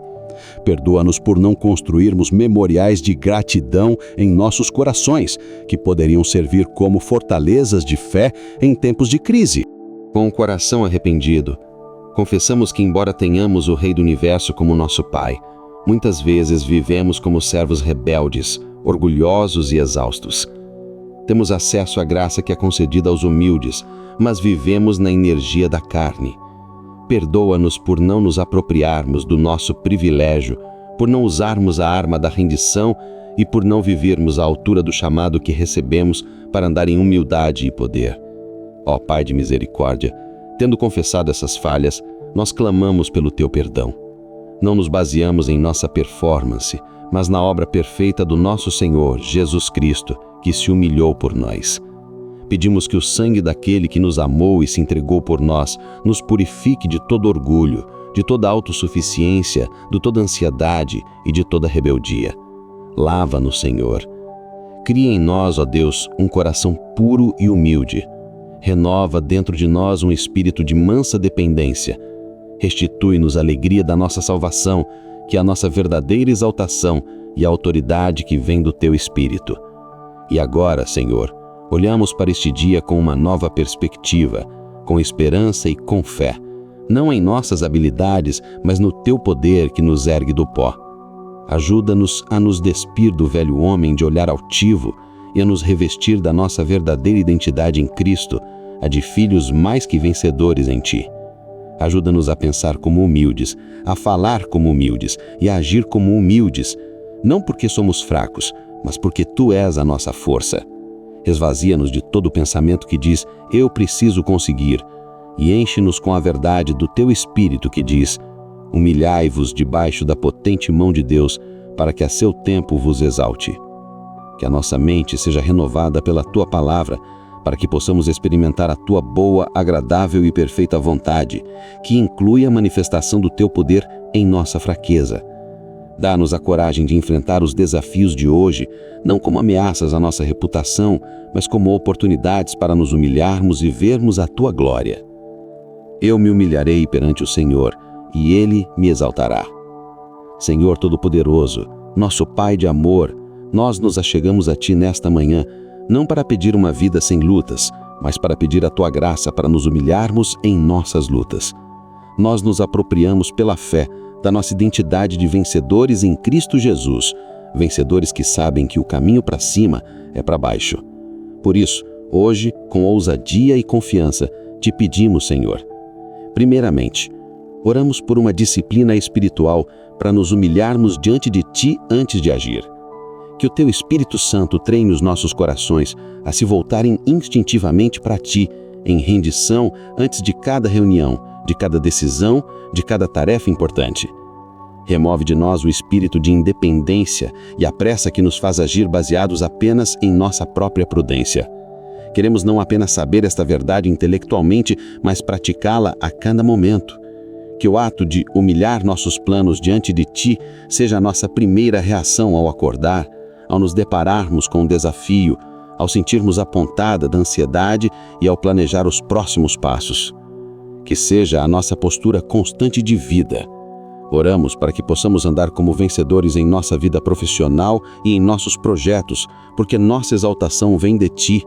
Perdoa-nos por não construirmos memoriais de gratidão em nossos corações, que poderiam servir como fortalezas de fé em tempos de crise. Com o coração arrependido, confessamos que, embora tenhamos o Rei do Universo como nosso Pai, muitas vezes vivemos como servos rebeldes, orgulhosos e exaustos. Temos acesso à graça que é concedida aos humildes, mas vivemos na energia da carne. Perdoa-nos por não nos apropriarmos do nosso privilégio, por não usarmos a arma da rendição e por não vivermos à altura do chamado que recebemos para andar em humildade e poder. Ó Pai de misericórdia, tendo confessado essas falhas, nós clamamos pelo Teu perdão. Não nos baseamos em nossa performance, mas na obra perfeita do nosso Senhor, Jesus Cristo, que se humilhou por nós. Pedimos que o sangue daquele que nos amou e se entregou por nós nos purifique de todo orgulho, de toda autossuficiência, de toda ansiedade e de toda rebeldia. Lava-nos, Senhor. Cria em nós, ó Deus, um coração puro e humilde. Renova dentro de nós um espírito de mansa dependência. Restitui-nos a alegria da nossa salvação, que é a nossa verdadeira exaltação e a autoridade que vem do Teu Espírito. E agora, Senhor, olhamos para este dia com uma nova perspectiva, com esperança e com fé, não em nossas habilidades, mas no Teu poder que nos ergue do pó. Ajuda-nos a nos despir do velho homem de olhar altivo e a nos revestir da nossa verdadeira identidade em Cristo, a de filhos mais que vencedores em Ti. Ajuda-nos a pensar como humildes, a falar como humildes e a agir como humildes, não porque somos fracos, mas porque Tu és a nossa força. Esvazia-nos de todo pensamento que diz, eu preciso conseguir, e enche-nos com a verdade do Teu Espírito que diz, humilhai-vos debaixo da potente mão de Deus, para que a seu tempo vos exalte. Que a nossa mente seja renovada pela Tua palavra, para que possamos experimentar a Tua boa, agradável e perfeita vontade, que inclui a manifestação do Teu poder em nossa fraqueza. Dá-nos a coragem de enfrentar os desafios de hoje, não como ameaças à nossa reputação, mas como oportunidades para nos humilharmos e vermos a Tua glória. Eu me humilharei perante o Senhor, e Ele me exaltará. Senhor Todo-Poderoso, nosso Pai de amor, nós nos achegamos a Ti nesta manhã, não para pedir uma vida sem lutas, mas para pedir a Tua graça para nos humilharmos em nossas lutas. Nós nos apropriamos pela fé da nossa identidade de vencedores em Cristo Jesus, vencedores que sabem que o caminho para cima é para baixo. Por isso, hoje, com ousadia e confiança, Te pedimos, Senhor. Primeiramente, oramos por uma disciplina espiritual para nos humilharmos diante de Ti antes de agir. Que o Teu Espírito Santo treine os nossos corações a se voltarem instintivamente para Ti, em rendição antes de cada reunião, de cada decisão, de cada tarefa importante. Remove de nós o espírito de independência e a pressa que nos faz agir baseados apenas em nossa própria prudência. Queremos não apenas saber esta verdade intelectualmente, mas praticá-la a cada momento. Que o ato de humilhar nossos planos diante de Ti seja a nossa primeira reação ao acordar, ao nos depararmos com um desafio, ao sentirmos a pontada da ansiedade e ao planejar os próximos passos. Que seja a nossa postura constante de vida. Oramos para que possamos andar como vencedores em nossa vida profissional e em nossos projetos, porque nossa exaltação vem de Ti.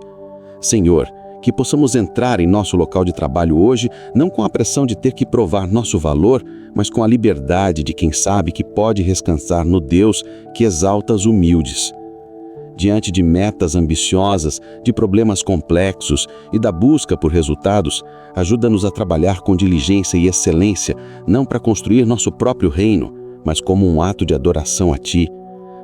Senhor, que possamos entrar em nosso local de trabalho hoje, não com a pressão de ter que provar nosso valor, mas com a liberdade de quem sabe que pode descansar no Deus que exalta os humildes. Diante de metas ambiciosas, de problemas complexos e da busca por resultados, ajuda-nos a trabalhar com diligência e excelência, não para construir nosso próprio reino, mas como um ato de adoração a Ti.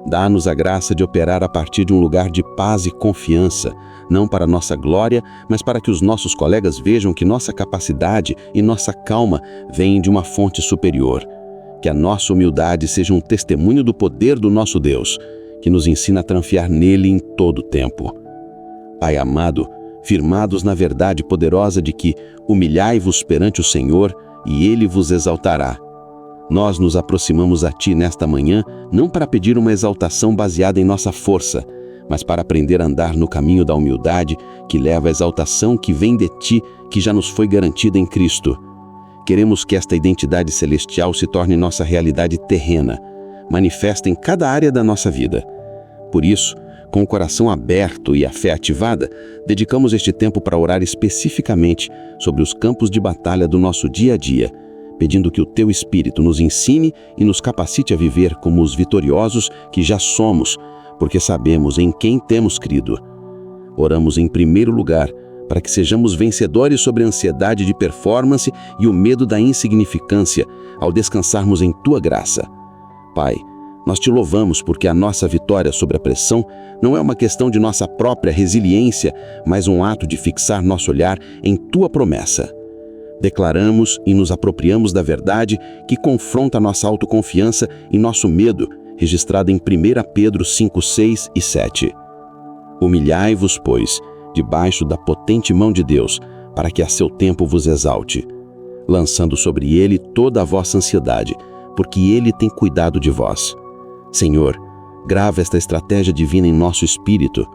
Dá-nos a graça de operar a partir de um lugar de paz e confiança, não para nossa glória, mas para que os nossos colegas vejam que nossa capacidade e nossa calma vêm de uma fonte superior. Que a nossa humildade seja um testemunho do poder do nosso Deus, que nos ensina a tranfiar nele em todo o tempo. Pai amado, firmados na verdade poderosa de que humilhai-vos perante o Senhor e Ele vos exaltará. Nós nos aproximamos a Ti nesta manhã, não para pedir uma exaltação baseada em nossa força, mas para aprender a andar no caminho da humildade que leva à exaltação que vem de Ti, que já nos foi garantida em Cristo. Queremos que esta identidade celestial se torne nossa realidade terrena, manifesta em cada área da nossa vida. Por isso, com o coração aberto e a fé ativada, dedicamos este tempo para orar especificamente sobre os campos de batalha do nosso dia a dia, pedindo que o Teu Espírito nos ensine e nos capacite a viver como os vitoriosos que já somos, porque sabemos em quem temos crido. Oramos em primeiro lugar para que sejamos vencedores sobre a ansiedade de performance e o medo da insignificância, ao descansarmos em Tua graça. Pai, nós Te louvamos porque a nossa vitória sobre a pressão não é uma questão de nossa própria resiliência, mas um ato de fixar nosso olhar em Tua promessa. Declaramos e nos apropriamos da verdade que confronta nossa autoconfiança e nosso medo, registrada em 1 Pedro 5, 6 e 7. Humilhai-vos, pois, debaixo da potente mão de Deus, para que a seu tempo vos exalte, lançando sobre Ele toda a vossa ansiedade, porque Ele tem cuidado de vós. Senhor, grava esta estratégia divina em nosso espírito.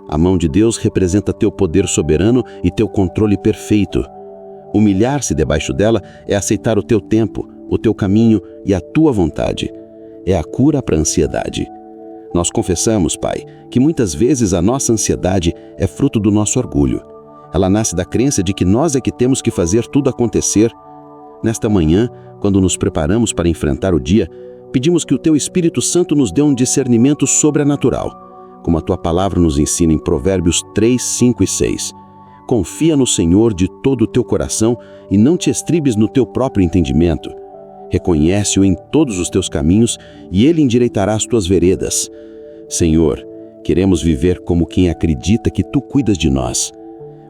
A mão de Deus representa Teu poder soberano e Teu controle perfeito. Humilhar-se debaixo dela é aceitar o Teu tempo, o Teu caminho e a Tua vontade. É a cura para a ansiedade. Nós confessamos, Pai, que muitas vezes a nossa ansiedade é fruto do nosso orgulho. Ela nasce da crença de que nós é que temos que fazer tudo acontecer. Nesta manhã, quando nos preparamos para enfrentar o dia, Pedimos que o Teu Espírito Santo nos dê um discernimento sobrenatural, como a Tua palavra nos ensina em Provérbios 3, 5 e 6. Confia no Senhor de todo o teu coração e não te estribes no teu próprio entendimento. Reconhece-o em todos os teus caminhos e Ele endireitará as tuas veredas. Senhor, queremos viver como quem acredita que Tu cuidas de nós.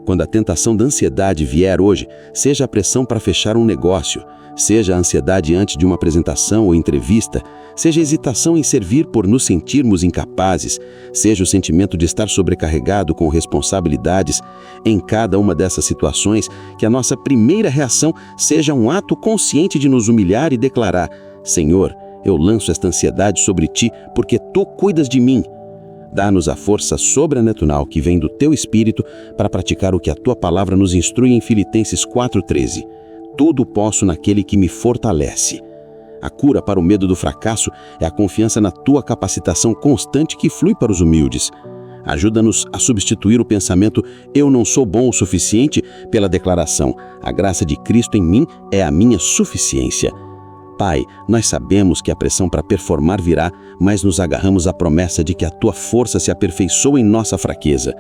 Quando a tentação da ansiedade vier hoje, seja a pressão para fechar um negócio, seja a ansiedade antes de uma apresentação ou entrevista, seja a hesitação em servir por nos sentirmos incapazes, seja o sentimento de estar sobrecarregado com responsabilidades, em cada uma dessas situações, que a nossa primeira reação seja um ato consciente de nos humilhar e declarar: Senhor, eu lanço esta ansiedade sobre Ti, porque Tu cuidas de mim. Dá-nos a força sobrenatural que vem do Teu Espírito para praticar o que a Tua palavra nos instrui em Filipenses 4,13. Tudo posso naquele que me fortalece. A cura para o medo do fracasso é a confiança na Tua capacitação constante que flui para os humildes. Ajuda-nos a substituir o pensamento "eu não sou bom o suficiente" pela declaração "a graça de Cristo em mim é a minha suficiência". Pai, nós sabemos que a pressão para performar virá, mas nos agarramos à promessa de que a Tua força se aperfeiçoa em nossa fraqueza.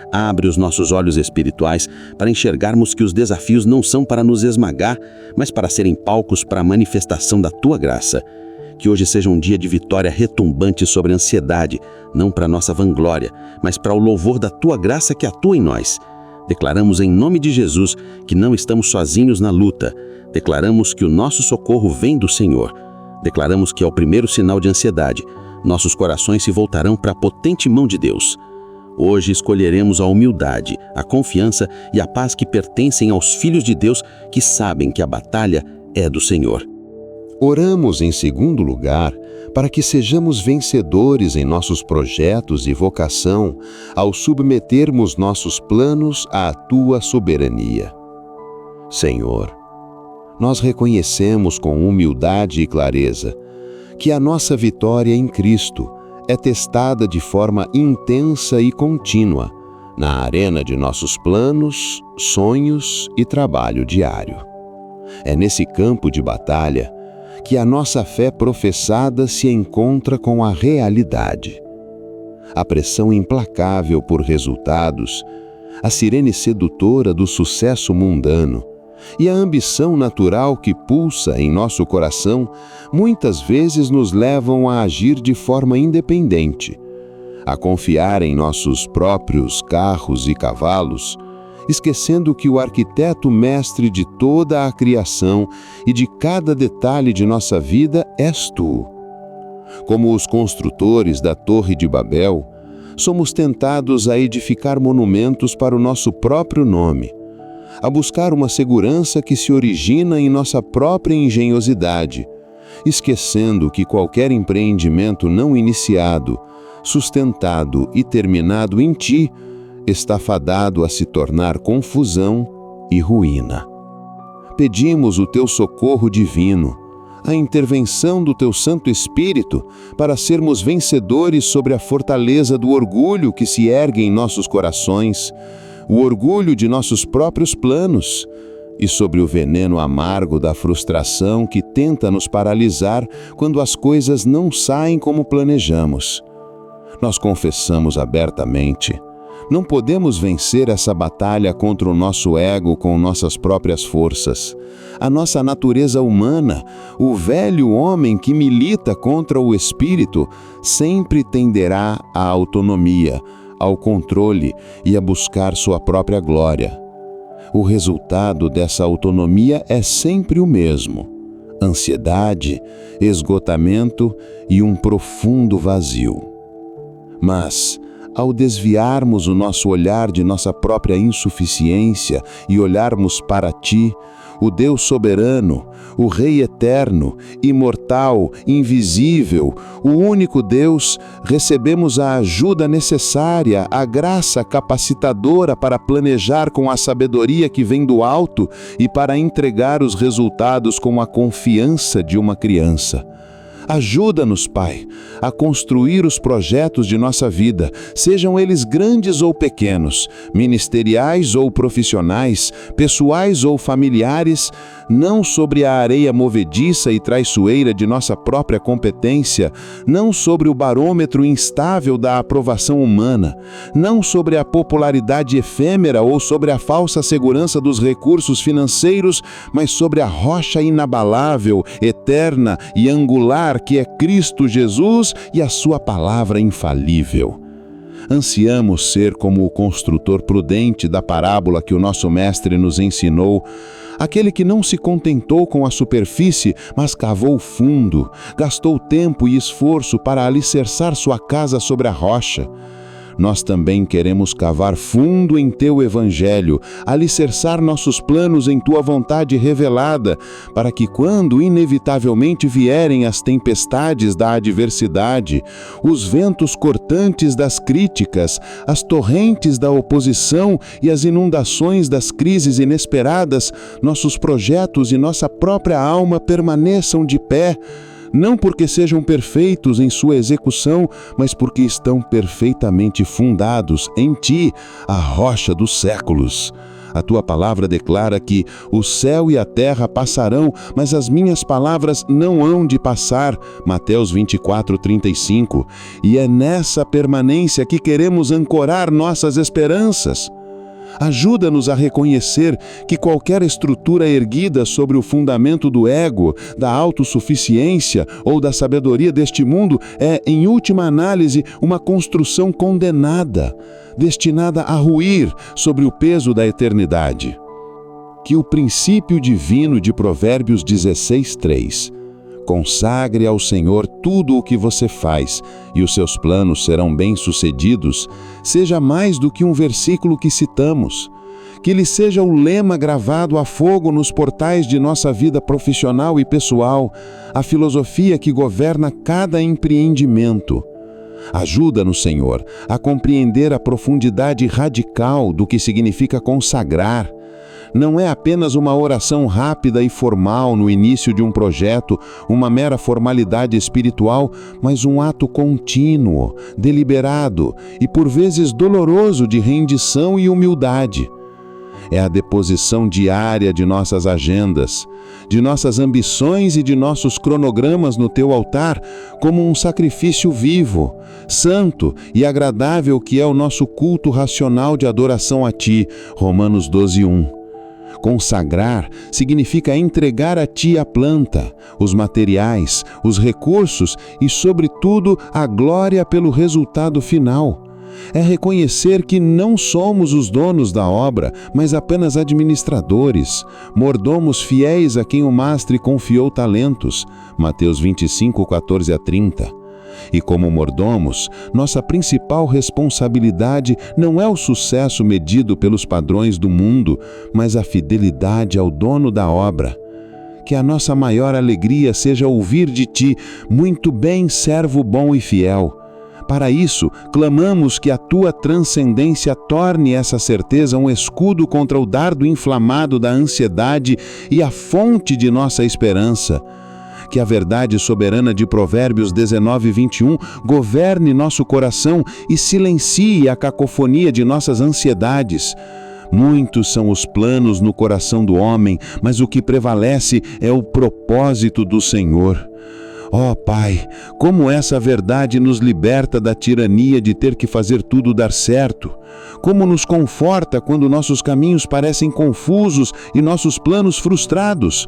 Abre os nossos olhos espirituais para enxergarmos que os desafios não são para nos esmagar, mas para serem palcos para a manifestação da Tua graça. Que hoje seja um dia de vitória retumbante sobre a ansiedade, não para nossa vanglória, mas para o louvor da Tua graça que atua em nós. Declaramos em nome de Jesus que não estamos sozinhos na luta. Declaramos que o nosso socorro vem do Senhor. Declaramos que ao primeiro sinal de ansiedade, nossos corações se voltarão para a potente mão de Deus. Hoje escolheremos a humildade, a confiança e a paz que pertencem aos filhos de Deus que sabem que a batalha é do Senhor. Oramos, em segundo lugar, para que sejamos vencedores em nossos projetos e vocação ao submetermos nossos planos à Tua soberania. Senhor, nós reconhecemos com humildade e clareza que a nossa vitória em Cristo é testada de forma intensa e contínua na arena de nossos planos, sonhos e trabalho diário. É nesse campo de batalha que a nossa fé professada se encontra com a realidade. A pressão implacável por resultados, a sirene sedutora do sucesso mundano e a ambição natural que pulsa em nosso coração muitas vezes nos levam a agir de forma independente, a confiar em nossos próprios carros e cavalos, esquecendo que o arquiteto mestre de toda a criação e de cada detalhe de nossa vida és Tu. Como os construtores da Torre de Babel, somos tentados a edificar monumentos para o nosso próprio nome, a buscar uma segurança que se origina em nossa própria engenhosidade, esquecendo que qualquer empreendimento não iniciado, sustentado e terminado em Ti, está fadado a se tornar confusão e ruína. Pedimos o Teu socorro divino, a intervenção do Teu Santo Espírito para sermos vencedores sobre a fortaleza do orgulho que se ergue em nossos corações, o orgulho de nossos próprios planos e sobre o veneno amargo da frustração que tenta nos paralisar quando as coisas não saem como planejamos. Nós confessamos abertamente: não podemos vencer essa batalha contra o nosso ego com nossas próprias forças. A nossa natureza humana, o velho homem que milita contra o espírito, sempre tenderá à autonomia, ao controle e a buscar sua própria glória. O resultado dessa autonomia é sempre o mesmo: ansiedade, esgotamento e um profundo vazio. Mas, ao desviarmos o nosso olhar de nossa própria insuficiência e olharmos para Ti, o Deus soberano, o Rei eterno, imortal, invisível, o único Deus, recebemos a ajuda necessária, a graça capacitadora para planejar com a sabedoria que vem do alto e para entregar os resultados com a confiança de uma criança. Ajuda-nos, Pai, a construir os projetos de nossa vida, sejam eles grandes ou pequenos, ministeriais ou profissionais, pessoais ou familiares, não sobre a areia movediça e traiçoeira de nossa própria competência, não sobre o barômetro instável da aprovação humana, não sobre a popularidade efêmera ou sobre a falsa segurança dos recursos financeiros, mas sobre a rocha inabalável, eterna e angular que é Cristo Jesus e a sua palavra infalível. Ansiamos ser como o construtor prudente da parábola que o nosso mestre nos ensinou, aquele que não se contentou com a superfície, mas cavou fundo, gastou tempo e esforço para alicerçar sua casa sobre a rocha. Nós também queremos cavar fundo em Teu Evangelho, alicerçar nossos planos em Tua vontade revelada, para que quando inevitavelmente vierem as tempestades da adversidade, os ventos cortantes das críticas, as torrentes da oposição e as inundações das crises inesperadas, nossos projetos e nossa própria alma permaneçam de pé, não porque sejam perfeitos em sua execução, mas porque estão perfeitamente fundados em Ti, a rocha dos séculos. A Tua palavra declara que o céu e a terra passarão, mas as minhas palavras não hão de passar. Mateus 24:35. E é nessa permanência que queremos ancorar nossas esperanças. Ajuda-nos a reconhecer que qualquer estrutura erguida sobre o fundamento do ego, da autossuficiência ou da sabedoria deste mundo é, em última análise, uma construção condenada, destinada a ruir sobre o peso da eternidade. Que o princípio divino de Provérbios 16:3 consagre ao Senhor tudo o que você faz, e os seus planos serão bem-sucedidos, seja mais do que um versículo que citamos. Que ele seja o lema gravado a fogo nos portais de nossa vida profissional e pessoal, a filosofia que governa cada empreendimento. Ajuda-nos, Senhor, a compreender a profundidade radical do que significa consagrar. Não é apenas uma oração rápida e formal no início de um projeto, uma mera formalidade espiritual, mas um ato contínuo, deliberado e por vezes doloroso de rendição e humildade. É a deposição diária de nossas agendas, de nossas ambições e de nossos cronogramas no Teu altar, como um sacrifício vivo, santo e agradável que é o nosso culto racional de adoração a Ti. Romanos 12:1. Consagrar significa entregar a Ti a planta, os materiais, os recursos e, sobretudo, a glória pelo resultado final. É reconhecer que não somos os donos da obra, mas apenas administradores, mordomos fiéis a quem o Mestre confiou talentos. Mateus 25:14-30. E como mordomos, nossa principal responsabilidade não é o sucesso medido pelos padrões do mundo, mas a fidelidade ao dono da obra. Que a nossa maior alegria seja ouvir de Ti: muito bem, servo bom e fiel. Para isso, clamamos que a Tua transcendência torne essa certeza um escudo contra o dardo inflamado da ansiedade e a fonte de nossa esperança. Que a verdade soberana de Provérbios 19:21 governe nosso coração e silencie a cacofonia de nossas ansiedades. Muitos são os planos no coração do homem, mas o que prevalece é o propósito do Senhor. Ó Pai, como essa verdade nos liberta da tirania de ter que fazer tudo dar certo. Como nos conforta quando nossos caminhos parecem confusos e nossos planos frustrados.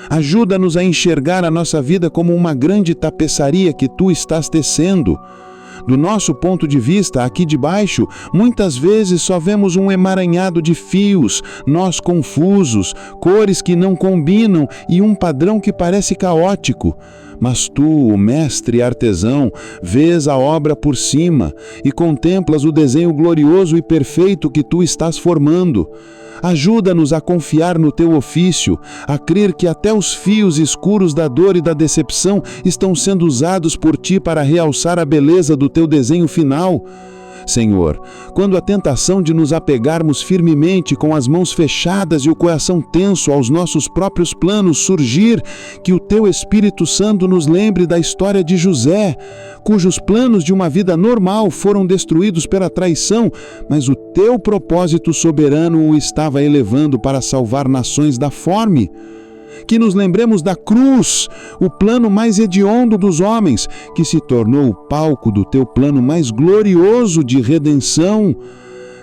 Ajuda-nos a enxergar a nossa vida como uma grande tapeçaria que Tu estás tecendo. Do nosso ponto de vista, aqui de baixo, muitas vezes só vemos um emaranhado de fios, nós confusos, cores que não combinam e um padrão que parece caótico. Mas Tu, o mestre artesão, vês a obra por cima e contemplas o desenho glorioso e perfeito que Tu estás formando. Ajuda-nos a confiar no Teu ofício, a crer que até os fios escuros da dor e da decepção estão sendo usados por Ti para realçar a beleza do Teu desenho final. Senhor, quando a tentação de nos apegarmos firmemente com as mãos fechadas e o coração tenso aos nossos próprios planos surgir, que o Teu Espírito Santo nos lembre da história de José, cujos planos de uma vida normal foram destruídos pela traição, mas o Teu propósito soberano o estava elevando para salvar nações da fome. Que nos lembremos da cruz, o plano mais hediondo dos homens, que se tornou o palco do Teu plano mais glorioso de redenção.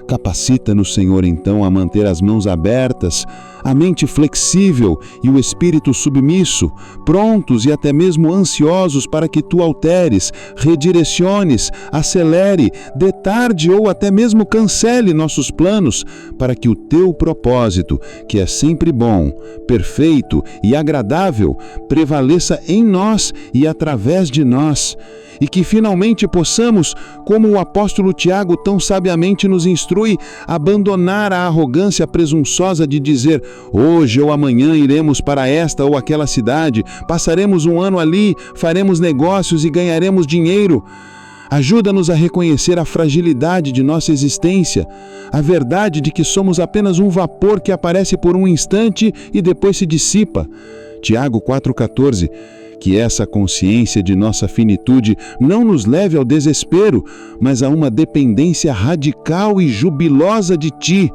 Capacita-nos, Senhor, então, a manter as mãos abertas, a mente flexível e o espírito submisso, prontos e até mesmo ansiosos para que Tu alteres, redireciones, acelere, detarde ou até mesmo cancele nossos planos, para que o Teu propósito, que é sempre bom, perfeito e agradável, prevaleça em nós e através de nós. E que finalmente possamos, como o apóstolo Tiago tão sabiamente nos instrui, abandonar a arrogância presunçosa de dizer: hoje ou amanhã iremos para esta ou aquela cidade, passaremos um ano ali, faremos negócios e ganharemos dinheiro. Ajuda-nos a reconhecer a fragilidade de nossa existência, a verdade de que somos apenas um vapor que aparece por um instante e depois se dissipa. Tiago 4,14. Que essa consciência de nossa finitude não nos leve ao desespero, mas a uma dependência radical e jubilosa de Ti.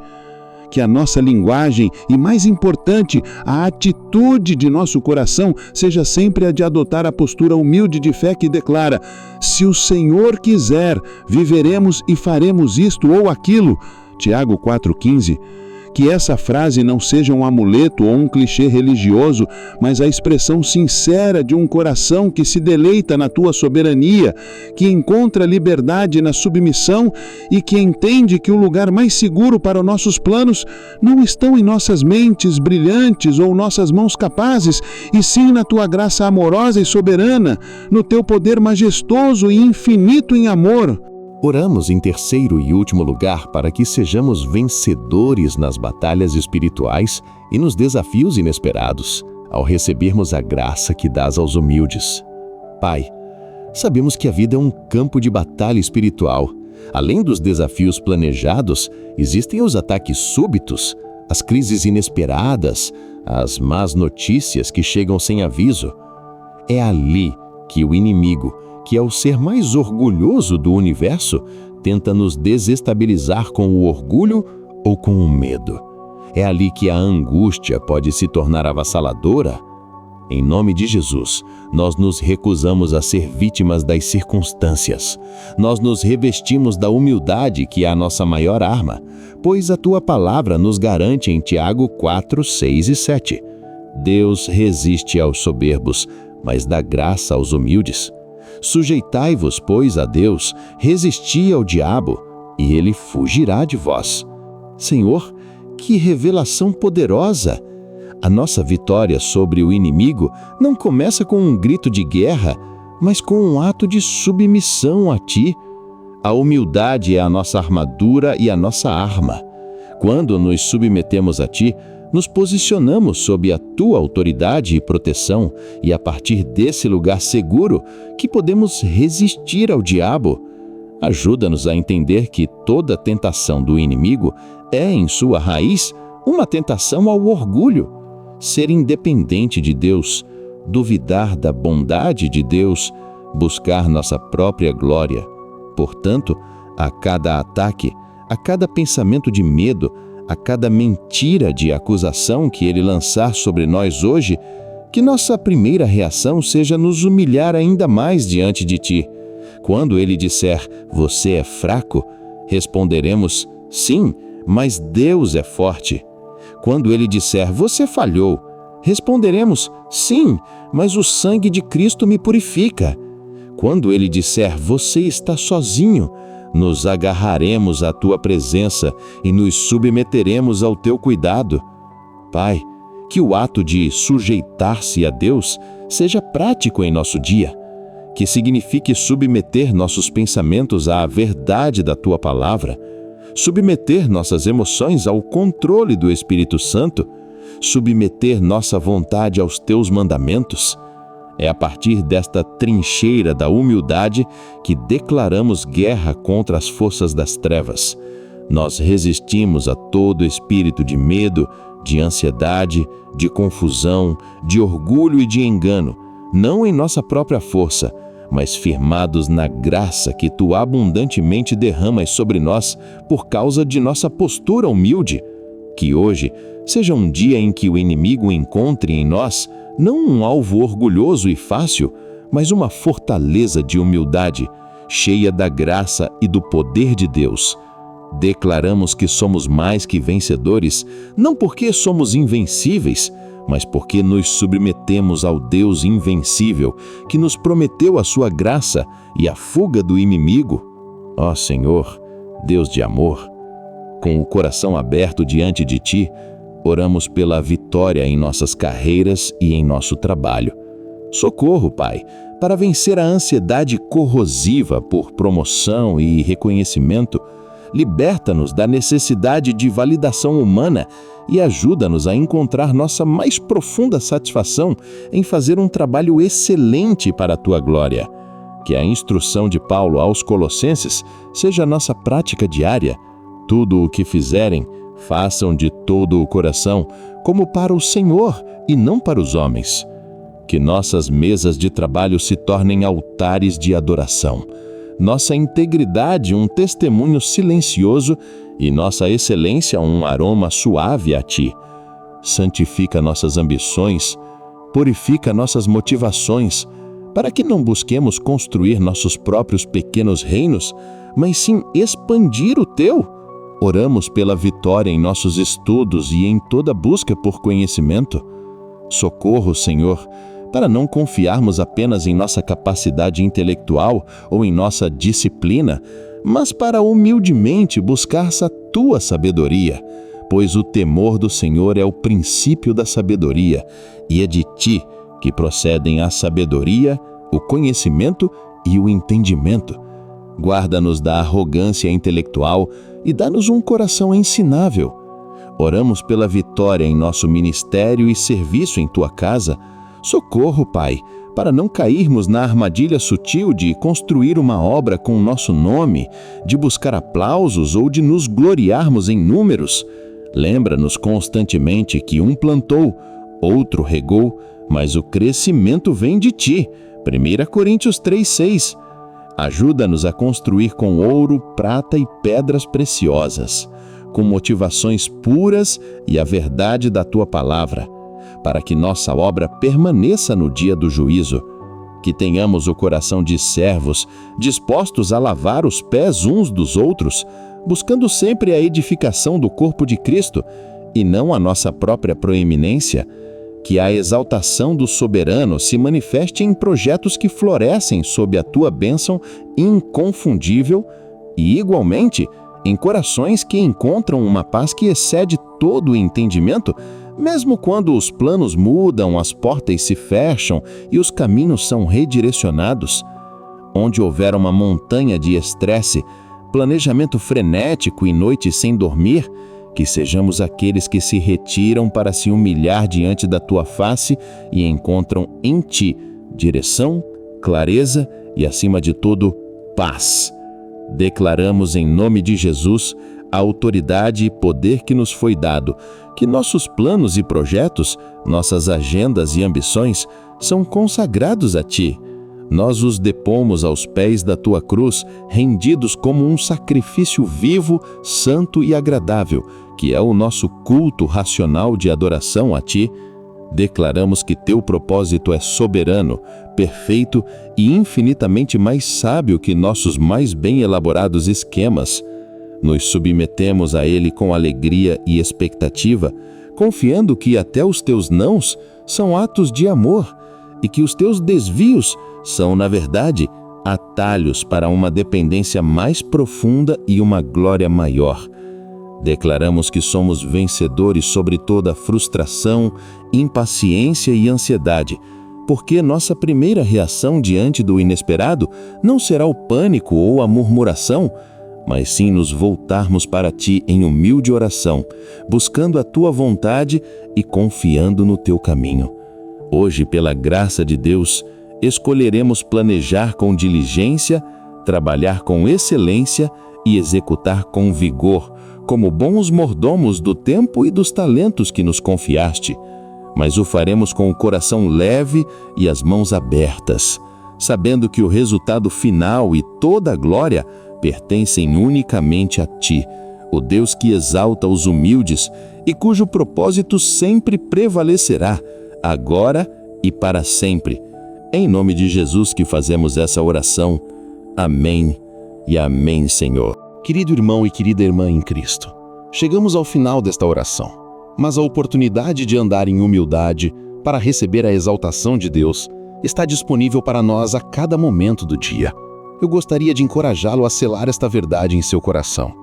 Que a nossa linguagem e, mais importante, a atitude de nosso coração seja sempre a de adotar a postura humilde de fé que declara: se o Senhor quiser, viveremos e faremos isto ou aquilo. Tiago 4,15. Que essa frase não seja um amuleto ou um clichê religioso, mas a expressão sincera de um coração que se deleita na Tua soberania, que encontra liberdade na submissão e que entende que o lugar mais seguro para os nossos planos não estão em nossas mentes brilhantes ou nossas mãos capazes, e sim na Tua graça amorosa e soberana, no Teu poder majestoso e infinito em amor. Oramos em terceiro e último lugar para que sejamos vencedores nas batalhas espirituais e nos desafios inesperados, ao recebermos a graça que dás aos humildes. Pai, sabemos que a vida é um campo de batalha espiritual. Além dos desafios planejados, existem os ataques súbitos, as crises inesperadas, as más notícias que chegam sem aviso. É ali que o inimigo, que é o ser mais orgulhoso do universo, tenta nos desestabilizar com o orgulho ou com o medo. É ali que a angústia pode se tornar avassaladora. Em nome de Jesus, nós nos recusamos a ser vítimas das circunstâncias. Nós nos revestimos da humildade, que é a nossa maior arma, pois a Tua palavra nos garante em Tiago 4, 6 e 7. Deus resiste aos soberbos, mas dá graça aos humildes. Sujeitai-vos, pois, a Deus, resisti ao diabo, e ele fugirá de vós. Senhor, que revelação poderosa! A nossa vitória sobre o inimigo não começa com um grito de guerra, mas com um ato de submissão a Ti. A humildade é a nossa armadura e a nossa arma. Quando nos submetemos a Ti, nos posicionamos sob a Tua autoridade e proteção, e a partir desse lugar seguro que podemos resistir ao diabo. Ajuda-nos a entender que toda tentação do inimigo é, em sua raiz, uma tentação ao orgulho. Ser independente de Deus, duvidar da bondade de Deus, buscar nossa própria glória. Portanto, a cada ataque, a cada pensamento de medo, a cada mentira de acusação que ele lançar sobre nós hoje, que nossa primeira reação seja nos humilhar ainda mais diante de Ti. Quando ele disser, você é fraco, responderemos, sim, mas Deus é forte. Quando ele disser, você falhou, responderemos, sim, mas o sangue de Cristo me purifica. Quando ele disser, você está sozinho, nos agarraremos à Tua presença e nos submeteremos ao Teu cuidado. Pai, que o ato de sujeitar-se a Deus seja prático em nosso dia, que signifique submeter nossos pensamentos à verdade da Tua palavra, submeter nossas emoções ao controle do Espírito Santo, submeter nossa vontade aos Teus mandamentos. É a partir desta trincheira da humildade que declaramos guerra contra as forças das trevas. Nós resistimos a todo espírito de medo, de ansiedade, de confusão, de orgulho e de engano, não em nossa própria força, mas firmados na graça que Tu abundantemente derramas sobre nós por causa de nossa postura humilde. Que hoje seja um dia em que o inimigo encontre em nós não um alvo orgulhoso e fácil, mas uma fortaleza de humildade, cheia da graça e do poder de Deus. Declaramos que somos mais que vencedores, não porque somos invencíveis, mas porque nos submetemos ao Deus invencível, que nos prometeu a sua graça e a fuga do inimigo. Ó Senhor, Deus de amor, com o coração aberto diante de Ti, oramos pela vitória em nossas carreiras e em nosso trabalho. Socorro, Pai, para vencer a ansiedade corrosiva por promoção e reconhecimento. Liberta-nos da necessidade de validação humana e ajuda-nos a encontrar nossa mais profunda satisfação em fazer um trabalho excelente para a Tua glória. Que a instrução de Paulo aos Colossenses seja nossa prática diária. Tudo o que fizerem, façam de todo o coração, como para o Senhor e não para os homens. Que nossas mesas de trabalho se tornem altares de adoração. Nossa integridade um testemunho silencioso e nossa excelência um aroma suave a Ti. Santifica nossas ambições, purifica nossas motivações, para que não busquemos construir nossos próprios pequenos reinos, mas sim expandir o Teu. Oramos pela vitória em nossos estudos e em toda busca por conhecimento. Socorro, Senhor, para não confiarmos apenas em nossa capacidade intelectual ou em nossa disciplina, mas para humildemente buscar a Tua sabedoria, pois o temor do Senhor é o princípio da sabedoria, e é de Ti que procedem a sabedoria, o conhecimento e o entendimento. Guarda-nos da arrogância intelectual e dá-nos um coração ensinável. Oramos pela vitória em nosso ministério e serviço em Tua casa. Socorro, Pai, para não cairmos na armadilha sutil de construir uma obra com o nosso nome, de buscar aplausos ou de nos gloriarmos em números. Lembra-nos constantemente que um plantou, outro regou, mas o crescimento vem de Ti. 1 Coríntios 3:6. Ajuda-nos a construir com ouro, prata e pedras preciosas, com motivações puras e a verdade da Tua palavra, para que nossa obra permaneça no dia do juízo. Que tenhamos o coração de servos, dispostos a lavar os pés uns dos outros, buscando sempre a edificação do corpo de Cristo e não a nossa própria proeminência. Que a exaltação do soberano se manifeste em projetos que florescem sob a Tua bênção inconfundível e, igualmente, em corações que encontram uma paz que excede todo o entendimento, mesmo quando os planos mudam, as portas se fecham e os caminhos são redirecionados. Onde houver uma montanha de estresse, planejamento frenético e noites sem dormir, que sejamos aqueles que se retiram para se humilhar diante da Tua face e encontram em Ti direção, clareza e, acima de tudo, paz. Declaramos em nome de Jesus a autoridade e poder que nos foi dado, que nossos planos e projetos, nossas agendas e ambições são consagrados a Ti. Nós os depomos aos pés da Tua cruz, rendidos como um sacrifício vivo, santo e agradável, que é o nosso culto racional de adoração a Ti. Declaramos que Teu propósito é soberano, perfeito e infinitamente mais sábio que nossos mais bem elaborados esquemas. Nos submetemos a Ele com alegria e expectativa, confiando que até os Teus nãos são atos de amor e que os Teus desvios são, na verdade, atalhos para uma dependência mais profunda e uma glória maior. Declaramos que somos vencedores sobre toda frustração, impaciência e ansiedade, porque nossa primeira reação diante do inesperado não será o pânico ou a murmuração, mas sim nos voltarmos para Ti em humilde oração, buscando a Tua vontade e confiando no Teu caminho. Hoje, pela graça de Deus, escolheremos planejar com diligência, trabalhar com excelência e executar com vigor, como bons mordomos do tempo e dos talentos que nos confiaste. Mas o faremos com o coração leve e as mãos abertas, sabendo que o resultado final e toda a glória pertencem unicamente a Ti, o Deus que exalta os humildes e cujo propósito sempre prevalecerá, agora e para sempre. Em nome de Jesus que fazemos essa oração. Amém e amém, Senhor. Querido irmão e querida irmã em Cristo, chegamos ao final desta oração, mas a oportunidade de andar em humildade para receber a exaltação de Deus está disponível para nós a cada momento do dia. Eu gostaria de encorajá-lo a selar esta verdade em seu coração.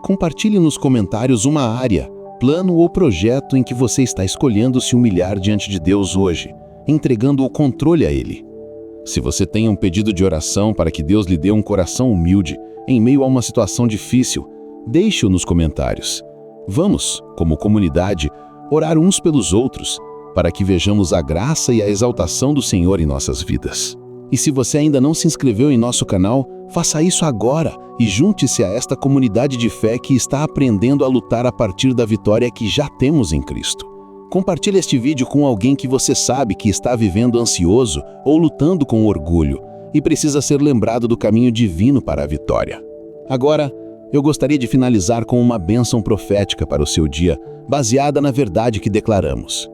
Compartilhe nos comentários uma área, plano ou projeto em que você está escolhendo se humilhar diante de Deus hoje, entregando o controle a Ele. Se você tem um pedido de oração para que Deus lhe dê um coração humilde em meio a uma situação difícil, deixe-o nos comentários. Vamos, como comunidade, orar uns pelos outros, para que vejamos a graça e a exaltação do Senhor em nossas vidas. E se você ainda não se inscreveu em nosso canal, faça isso agora e junte-se a esta comunidade de fé que está aprendendo a lutar a partir da vitória que já temos em Cristo. Compartilhe este vídeo com alguém que você sabe que está vivendo ansioso ou lutando com orgulho e precisa ser lembrado do caminho divino para a vitória. Agora, eu gostaria de finalizar com uma bênção profética para o seu dia, baseada na verdade que declaramos.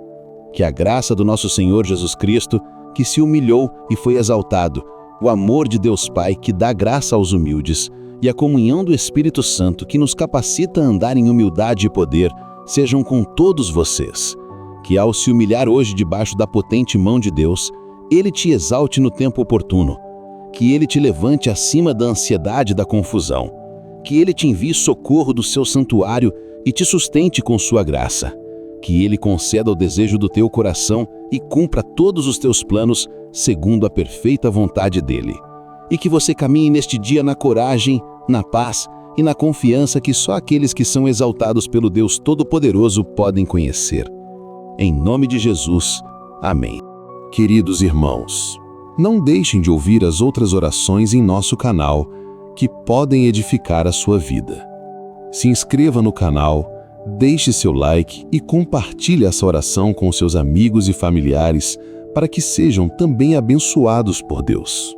Que a graça do nosso Senhor Jesus Cristo, que se humilhou e foi exaltado, o amor de Deus Pai que dá graça aos humildes e a comunhão do Espírito Santo que nos capacita a andar em humildade e poder, sejam com todos vocês. Que ao se humilhar hoje debaixo da potente mão de Deus, Ele te exalte no tempo oportuno. Que Ele te levante acima da ansiedade e da confusão. Que Ele te envie socorro do seu santuário e te sustente com sua graça. Que Ele conceda o desejo do teu coração e cumpra todos os teus planos segundo a perfeita vontade dEle. E que você caminhe neste dia na coragem, na paz e na confiança que só aqueles que são exaltados pelo Deus Todo-Poderoso podem conhecer. Em nome de Jesus. Amém. Queridos irmãos, não deixem de ouvir as outras orações em nosso canal que podem edificar a sua vida. Se inscreva no canal, deixe seu like e compartilhe essa oração com seus amigos e familiares para que sejam também abençoados por Deus.